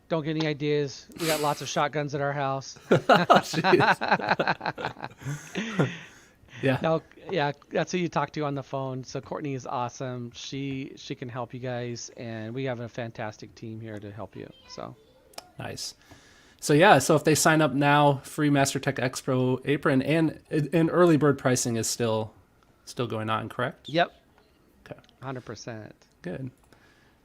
Don't get any ideas. We got lots of shotguns at our house. Oh, jeez. Yeah. No, yeah, that's who you talk to on the phone. So Courtney is awesome. She can help you guys, and we have a fantastic team here to help you. So Nice. So yeah, so if they sign up now, free MasterTech Expo apron and early bird pricing is still going on, correct? yep, Okay, 100%. good.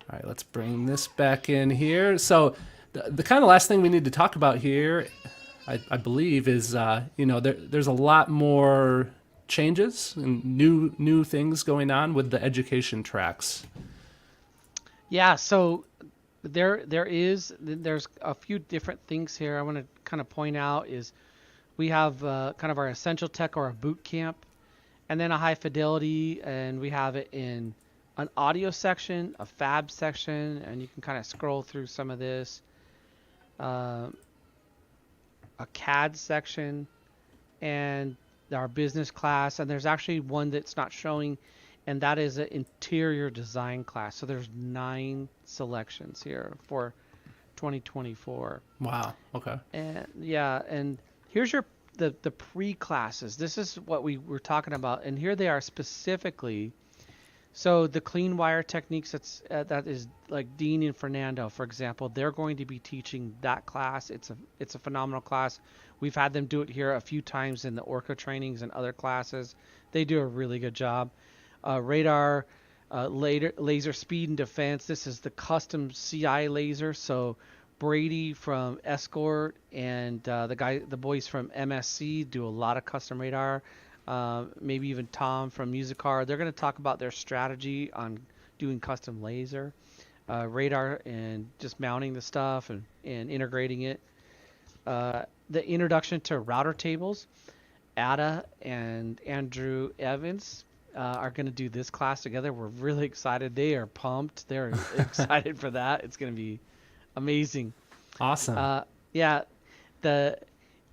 All right, let's bring this back in here. So the kind of last thing we need to talk about here, I believe, is there's a lot more changes and new things going on with the education tracks. Yeah, so there's a few different things here I want to kind of point out is we have kind of our essential tech or a boot camp, and then a high fidelity, and we have it in an audio section, a fab section, and you can kind of scroll through some of this, uh, a CAD section, and our business class, and there's actually one that's not showing, and that is an interior design class. So there's 9 selections here for 2024. Wow. Okay. And yeah, and here's the pre-classes. This is what we were talking about, and here they are specifically. So the clean wire techniques, that is like Dean and Fernando, for example, they're going to be teaching that class. It's a phenomenal class. We've had them do it here a few times in the Orca trainings and other classes. They do a really good job. Radar, laser speed and defense. This is the custom CI laser. So Brady from Escort and the boys from MSC do a lot of custom radar. Maybe even Tom from Musicar. They're going to talk about their strategy on doing custom laser, radar, and just mounting the stuff and integrating it. The introduction to router tables. Ada and Andrew Evans are going to do this class together. We're really excited. They are pumped. They're excited for that. It's going to be amazing. Awesome. Yeah, the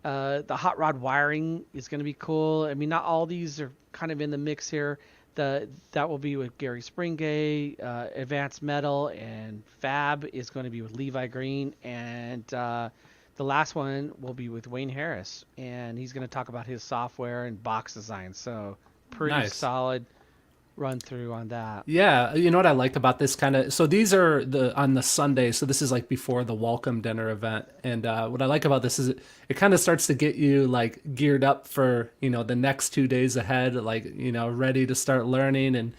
hot rod wiring is going to be cool. I mean, not all these are kind of in the mix here. That will be with Gary Springay. Advanced Metal and Fab is going to be with Levi Green, and the last one will be with Wayne Harris, and he's going to talk about his software and box design. So pretty Nice. solid run through on that. Yeah, you know what I like about this kind of, so these are on the Sunday, so this is like before the welcome dinner event, and what I like about this is it kind of starts to get you like geared up for the next 2 days ahead, like ready to start learning and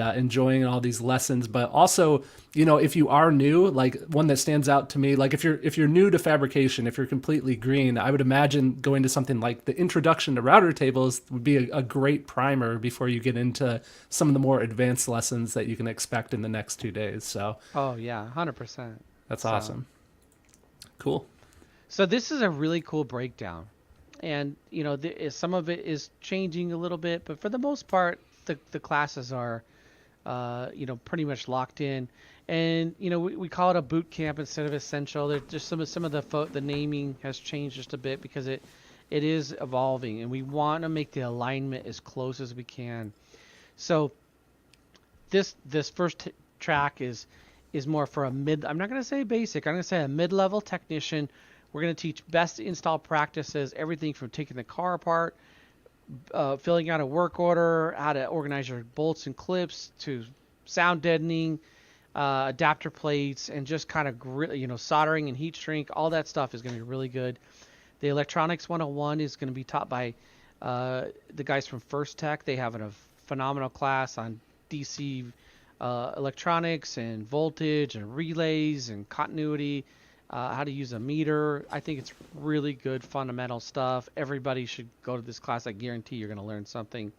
enjoying all these lessons. But also, if you are new, like one that stands out to me, like if you're new to fabrication, if you're completely green, I would imagine going to something like the introduction to router tables would be a great primer before you get into some of the more advanced lessons that you can expect in the next 2 days. So Oh yeah, 100%. that's So awesome. Cool. So this is a really cool breakdown, and some of it is changing a little bit, but for the most part, the classes are, pretty much locked in, and we call it a boot camp instead of essential. There's just some of the naming has changed just a bit because it is evolving, and we want to make the alignment as close as we can. So this first track is more for a mid. I'm not going to say basic. I'm going to say a mid-level technician. We're going to teach best install practices, everything from taking the car apart, filling out a work order, how to organize your bolts and clips, to sound deadening, adapter plates, and just kind of soldering and heat shrink. All that stuff is going to be really good. The Electronics 101 is going to be taught by the guys from First Tech. They have a phenomenal class on DC electronics and voltage and relays and continuity, how to use a meter. I think it's really good fundamental stuff. Everybody should go to this class. I guarantee you're going to learn something.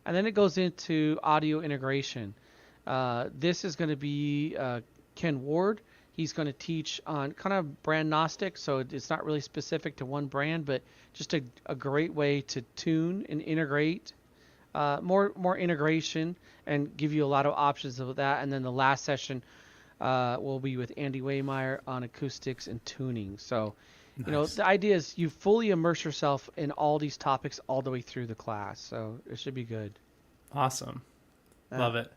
And then it goes into audio integration. This is going to be Ken Ward. He's going to teach on kind of brand gnostic, so it's not really specific to one brand, but just a great way to tune and integrate, more integration, and give you a lot of options of that. And then the last session, will be with Andy Waymeyer on acoustics and tuning. So, Nice. the idea is you fully immerse yourself in all these topics all the way through the class. So it should be good. Awesome. Uh, Love it.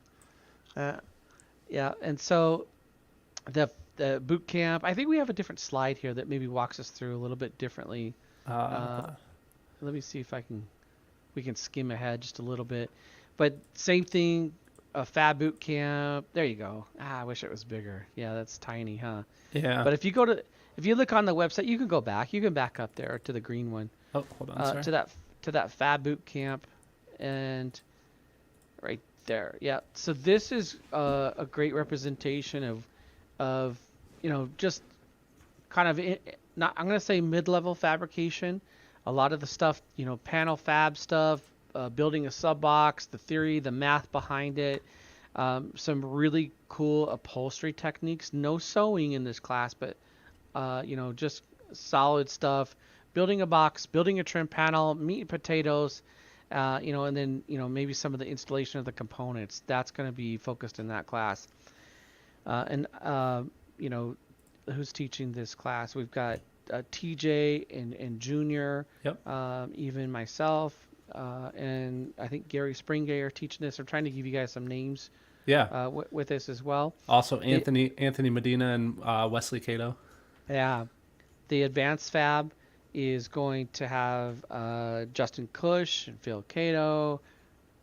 uh, yeah, and so the boot camp. I think we have a different slide here that maybe walks us through a little bit differently. Uh, Hold on. Let me see if we can skim ahead just a little bit. But same thing, a fab boot camp. There you go. I wish it was bigger. Yeah, that's tiny, huh? Yeah. But if you look on the website, you can go back. You can back up there to the green one, Oh, hold on, sorry. to that fab boot camp, and right there. Yeah. So this is a great representation of just kind of not, I'm going to say mid-level fabrication. A lot of the stuff, panel fab stuff, building a sub box, the theory, the math behind it, some really cool upholstery techniques. No sewing in this class, but just solid stuff. Building a box, building a trim panel, meat and potatoes, and then maybe some of the installation of the components. That's going to be focused in that class. And who's teaching this class? We've got TJ and Junior, Yep. even myself, and I think Gary Springay are teaching this. I'm trying to give you guys some names Yeah. with this as well. Also, The, Anthony Medina and Wesley Cato. yeah, the advanced fab is going to have Justin Cush and Phil Cato,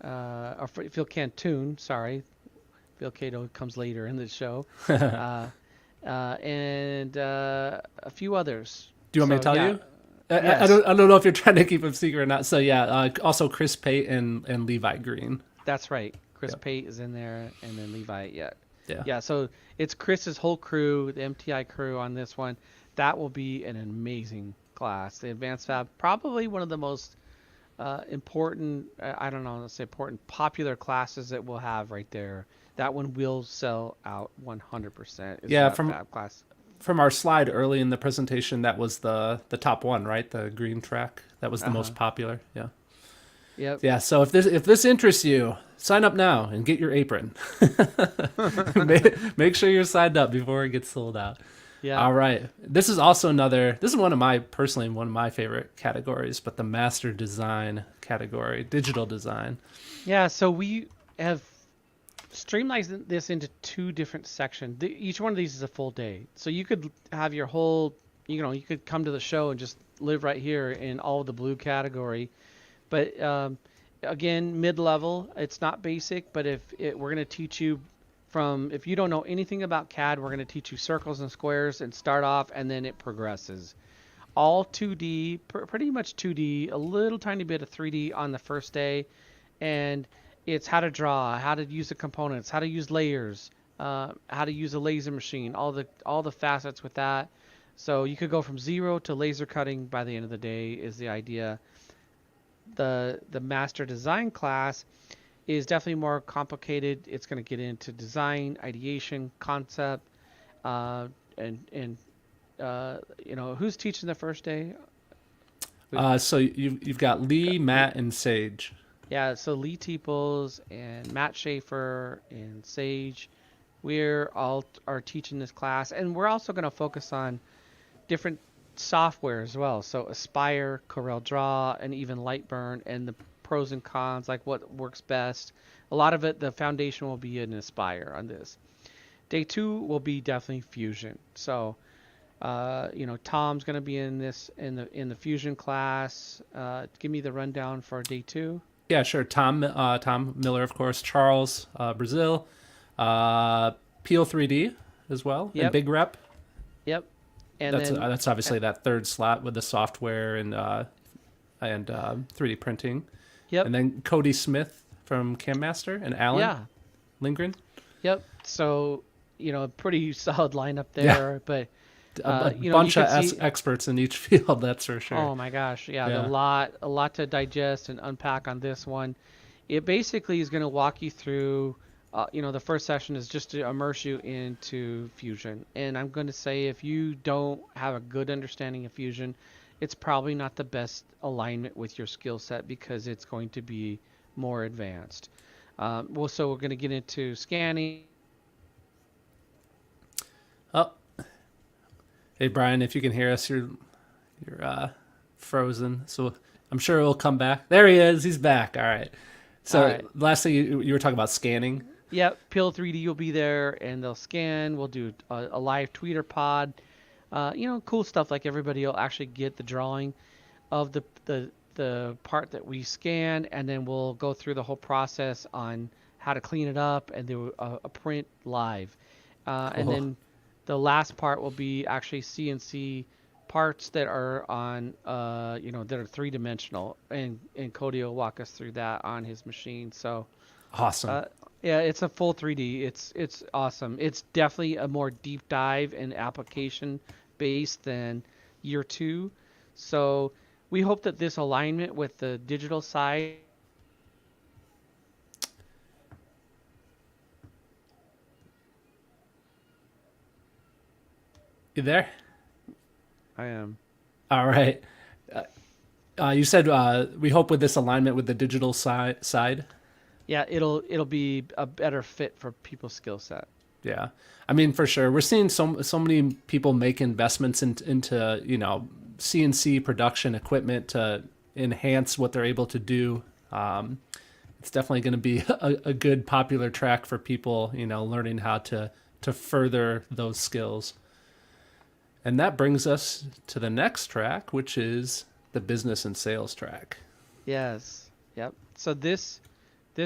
or Phil Cantoon, sorry. Phil Cato comes later in the show. Uh, and a few others. Do you want me to So tell yeah, you? yes, I don't know if you're trying to keep them secret or not. So yeah, also Chris Pate and Levi Green. that's right. Chris Yep. Pate is in there, and then Levi. Yeah, Yeah. yeah. So it's Chris's whole crew, the MTI crew on this one. That will be an amazing class. The advanced fab, probably one of the most important. I don't know, let's say important, popular classes that we'll have right there. That one will sell out 100%. Is Yeah. that fab class? From our slide early in the presentation, that was the top one, right? The green track. That was the Uh huh. most popular. Yeah. Yep. Yeah. So if this interests you, sign up now and get your apron. Make sure you're signed up before it gets sold out. Yeah. All right. This is also another. This is one of my favorite categories, but the master design category, digital design. Yeah, so we have streamlined this into two different sections. Each one of these is a full day. So you could have your whole, you could come to the show and just live right here in all of the blue category. But again, mid-level, it's not basic, but we're going to teach you if you don't know anything about CAD, we're going to teach you circles and squares and start off, and then it progresses. All 2D, pretty much 2D, a little tiny bit of 3D on the first day, and it's how to draw, how to use the components, how to use layers, how to use a laser machine, all the facets with that. So you could go from zero to laser cutting by the end of the day is the idea. The master design class is definitely more complicated. It's going to get into design, ideation, concept, and who's teaching the first day? So you've got Lee, Matt, and Sage. Yeah, so Lee Teeples and Matt Schaefer and Sage, we're all are teaching this class, and we're also going to focus on different software as well. So Aspire, Corel Draw, and even Lightburn, and the pros and cons, like what works best. A lot of it, the foundation will be in Aspire on this. Day 2 will be definitely Fusion. So, Tom's going to be in the Fusion class. Give me the rundown for Day 2. Yeah, sure. Tom Miller, of course. Charles Brazil, Peel 3D as well, and Yep, Big Rep. yep. And then, That's obviously that third slot with the software and 3D printing, yep, and then Cody Smith from CamMaster and Alan yeah, Lindgren. yep. So, pretty solid lineup Yeah, there. But, a you bunch of could see. experts in each field. That's for sure. Oh my gosh, yeah, Yeah. a lot to digest and unpack on this one. It basically is going to walk you through. The first session is just to immerse you into Fusion, and I'm going to say if you don't have a good understanding of Fusion, it's probably not the best alignment with your skill set because it's going to be more advanced. So we're going to get into scanning Oh, hey Brian, if you can hear us, you're frozen. So I'm sure he'll come back. There he is. He's back. All right. All So right. last thing you were talking about scanning. Yep, Pill 3D will be there, and they'll scan. We'll do a live tweeter pod. Cool stuff like everybody will actually get the drawing of the part that we scan, and then we'll go through the whole process on how to clean it up and do a print live. And Cool. then the last part will be actually CNC parts that are on, that are three-dimensional, and Cody will walk us through that on his machine. So, Awesome. uh, yeah, it's a full 3D. It's awesome. It's definitely a more deep dive and application based than year two. So we hope that this alignment with the digital side. You there? I am. All right. You said we hope with this alignment with the digital side. Yeah, it'll be a better fit for people's skill set. Yeah, I mean for sure. We're seeing so many people make investments into CNC production equipment to enhance what they're able to do. It's definitely going to be a good popular track for people, learning how to further those skills. And that brings us to the next track, which is the business and sales track. Yes. Yep. So this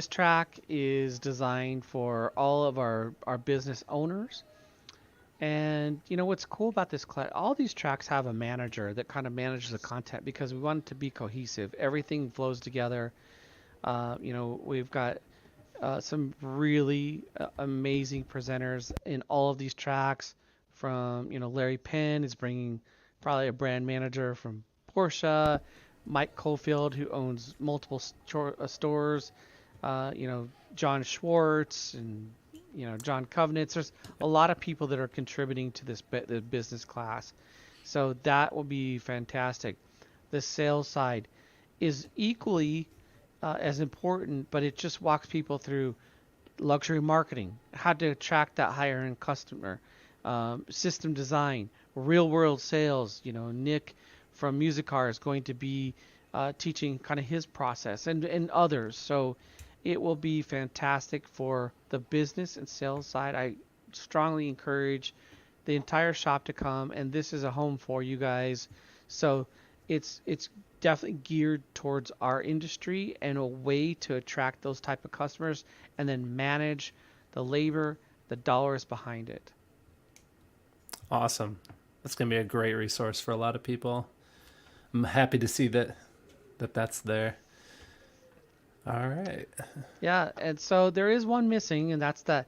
track is designed for all of our business owners. And what's cool about this class, all these tracks have a manager that kind of manages the content because we want it to be cohesive. Everything flows together. We've got some really amazing presenters in all of these tracks. From Larry Penn is bringing probably a brand manager from Porsche, Mike Caulfield who owns multiple stores, John Schwartz and John Covenants. There's a lot of people that are contributing to the business class, so that will be fantastic. The sales side is equally as important, but it just walks people through luxury marketing, how to attract that higher end customer, system design, real world sales. Nick from Music Car is going to be teaching kind of his process and others. So it will be fantastic for the business and sales side. I strongly encourage the entire shop to come, and this is a home for you guys. So it's definitely geared towards our industry and a way to attract those type of customers and then manage the labor, the dollars behind it. Awesome. That's going to be a great resource for a lot of people. I'm happy to see that's there. All right. Yeah, and so there is one missing, and that's the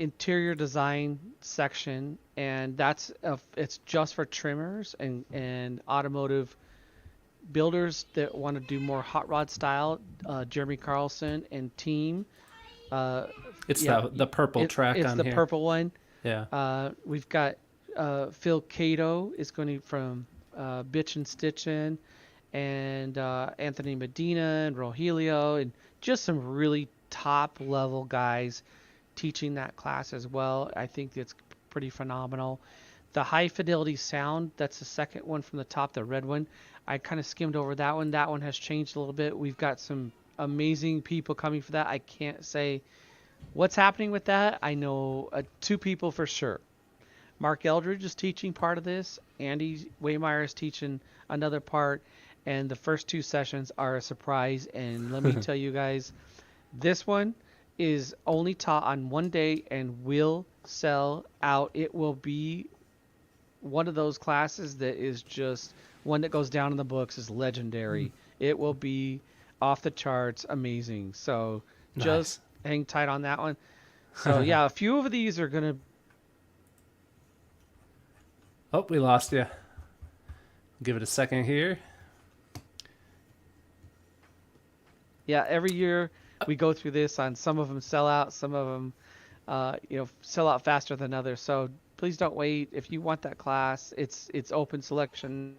interior design section, and it's just for trimmers and automotive builders that want to do more hot rod style. Jeremy Carlson and team. Uh, It's yeah, the purple track it's on the here. purple one. Yeah. We've got Phil Cato is going to from Bitch and Stitchin', and Anthony Medina and Rogelio, and just some really top level guys teaching that class as well. I think it's pretty phenomenal. The high fidelity sound, that's the second one from the top, the red one. I kind of skimmed over that one. That one has changed a little bit. We've got some amazing people coming for that. I can't say what's happening with that. I know two people for sure. Mark Eldridge is teaching part of this. Andy Waymeyer is teaching another part. And the first two sessions are a surprise. And let me tell you guys, this one is only taught on one day and will sell out. It will be one of those classes that is just one that goes down in the books as legendary. It will be off the charts, amazing. So Nice. just hang tight on that one. So yeah, a few of these are gonna. Oh, we lost you. Give it a second here. Yeah, every year we go through this. On some of them sell out, some of them, sell out faster than others. So please don't wait. If you want that class, it's open selection.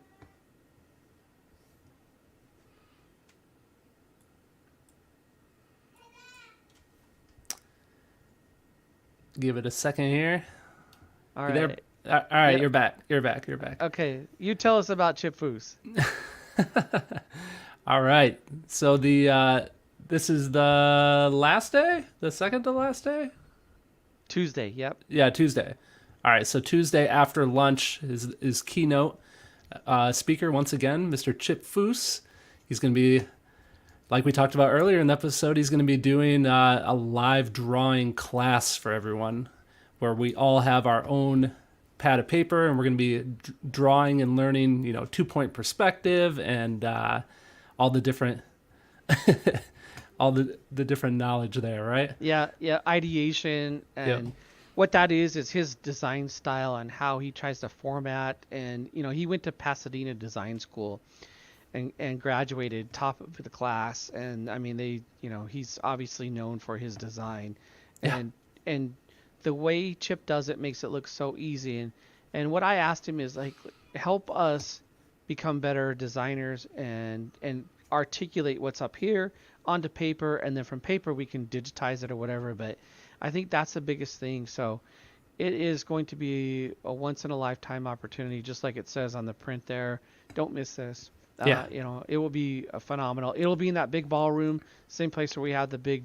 Give it a second here. All You there? right. All right, Yep. you're back. You're back. You're back. Okay. You tell us about Chip Foose. All right. So this is the last day, the second to last day. Tuesday. Yep. Yeah, Tuesday. All right. So Tuesday after lunch is keynote speaker once again, Mr. Chip Foose. He's going to be, like we talked about earlier in the episode, he's going to be doing a live drawing class for everyone, where we all have our own pad of paper, and we're going to be drawing and learning, 2-point perspective and all the different all the different knowledge there, right? Yeah. Yeah. Ideation Yep. and what that is his design style and how he tries to format. And he went to Pasadena Design School and graduated top of the class. And I mean, he's obviously known for his design, Yeah. and the way Chip does it makes it look so easy. And what I asked him is like, help us become better designers and articulate what's up here onto paper, and then from paper we can digitize it or whatever. But I think that's the biggest thing. So it is going to be a once in a lifetime opportunity, just like it says on the print there. Don't miss this. Yeah. It will be a phenomenal. It'll be in that big ballroom, same place where we had the big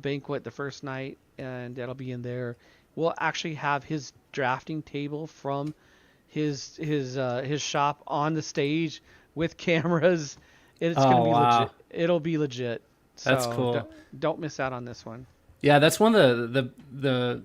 banquet the first night, and it'll be in there. We'll actually have his drafting table from his shop on the stage with cameras. It's Oh, gonna be wow. legit. It'll be legit. So That's cool. don't miss out on this one. Yeah, that's one of the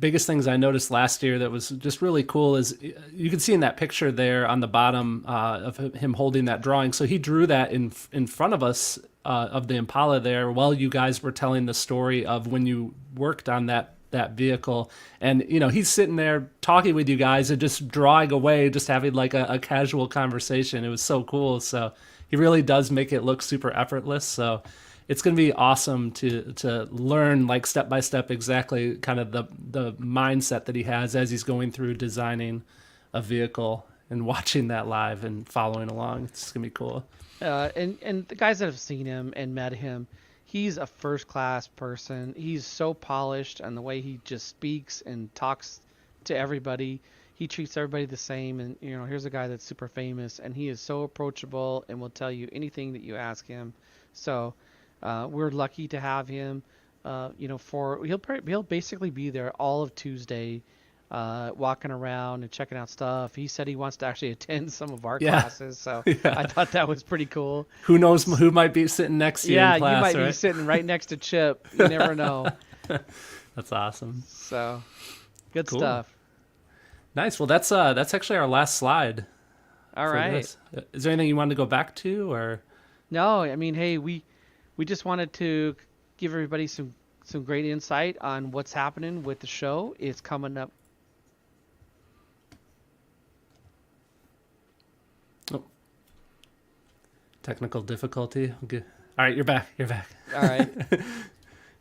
biggest things I noticed last year that was just really cool is you can see in that picture there on the bottom of him holding that drawing. So he drew that in front of us of the Impala there while you guys were telling the story of when you worked on that vehicle. And he's sitting there talking with you guys and just drawing away, just having like a casual conversation. It was so cool. So he really does make it look super effortless. So it's going to be awesome to learn like step by step exactly kind of the mindset that he has as he's going through designing a vehicle and watching that live and following along. It's going to be cool. And the guys that have seen him and met him, he's a first class person. He's so polished, and the way he just speaks and talks to everybody, he treats everybody the same. And here's a guy that's super famous, and he is so approachable and will tell you anything that you ask him. So we're lucky to have him. He'll basically be there all of Tuesday, walking around and checking out stuff. He said he wants to actually attend some of our classes, so Yeah. I thought that was pretty cool. Who knows who might be sitting next to you in class, you might right? be sitting right next to Chip. You never know. That's awesome. So good Cool. stuff. Nice. Well, that's actually our last slide. All for right. this. Is there anything you wanted to go back to, or? No, I mean, hey, we just wanted to give everybody some great insight on what's happening with the show. It's coming up. Oh. Technical difficulty. Okay. All right, you're back. You're back. All right.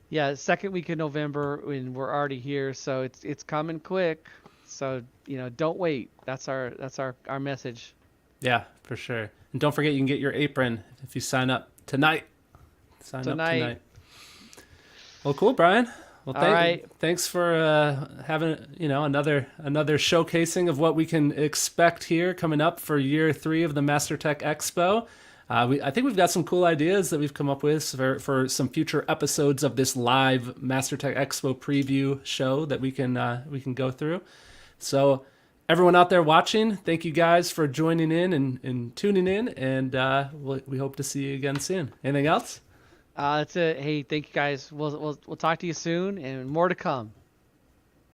Yeah, second week of November, and we're already here, so it's coming quick. So don't wait. That's our message. Yeah, for sure. And don't forget, you can get your apron if you sign up tonight. Sign up tonight. Well, cool, Brian. Well, All right. Thanks for having another showcasing of what we can expect here coming up for year 3 of the MasterTech Expo. I think we've got some cool ideas that we've come up with for some future episodes of this live MasterTech Expo preview show that we can go through. So everyone out there watching, thank you guys for joining in and tuning in, and we hope to see you again soon. Anything else? That's it. Hey, thank you guys. We'll talk to you soon, and more to come.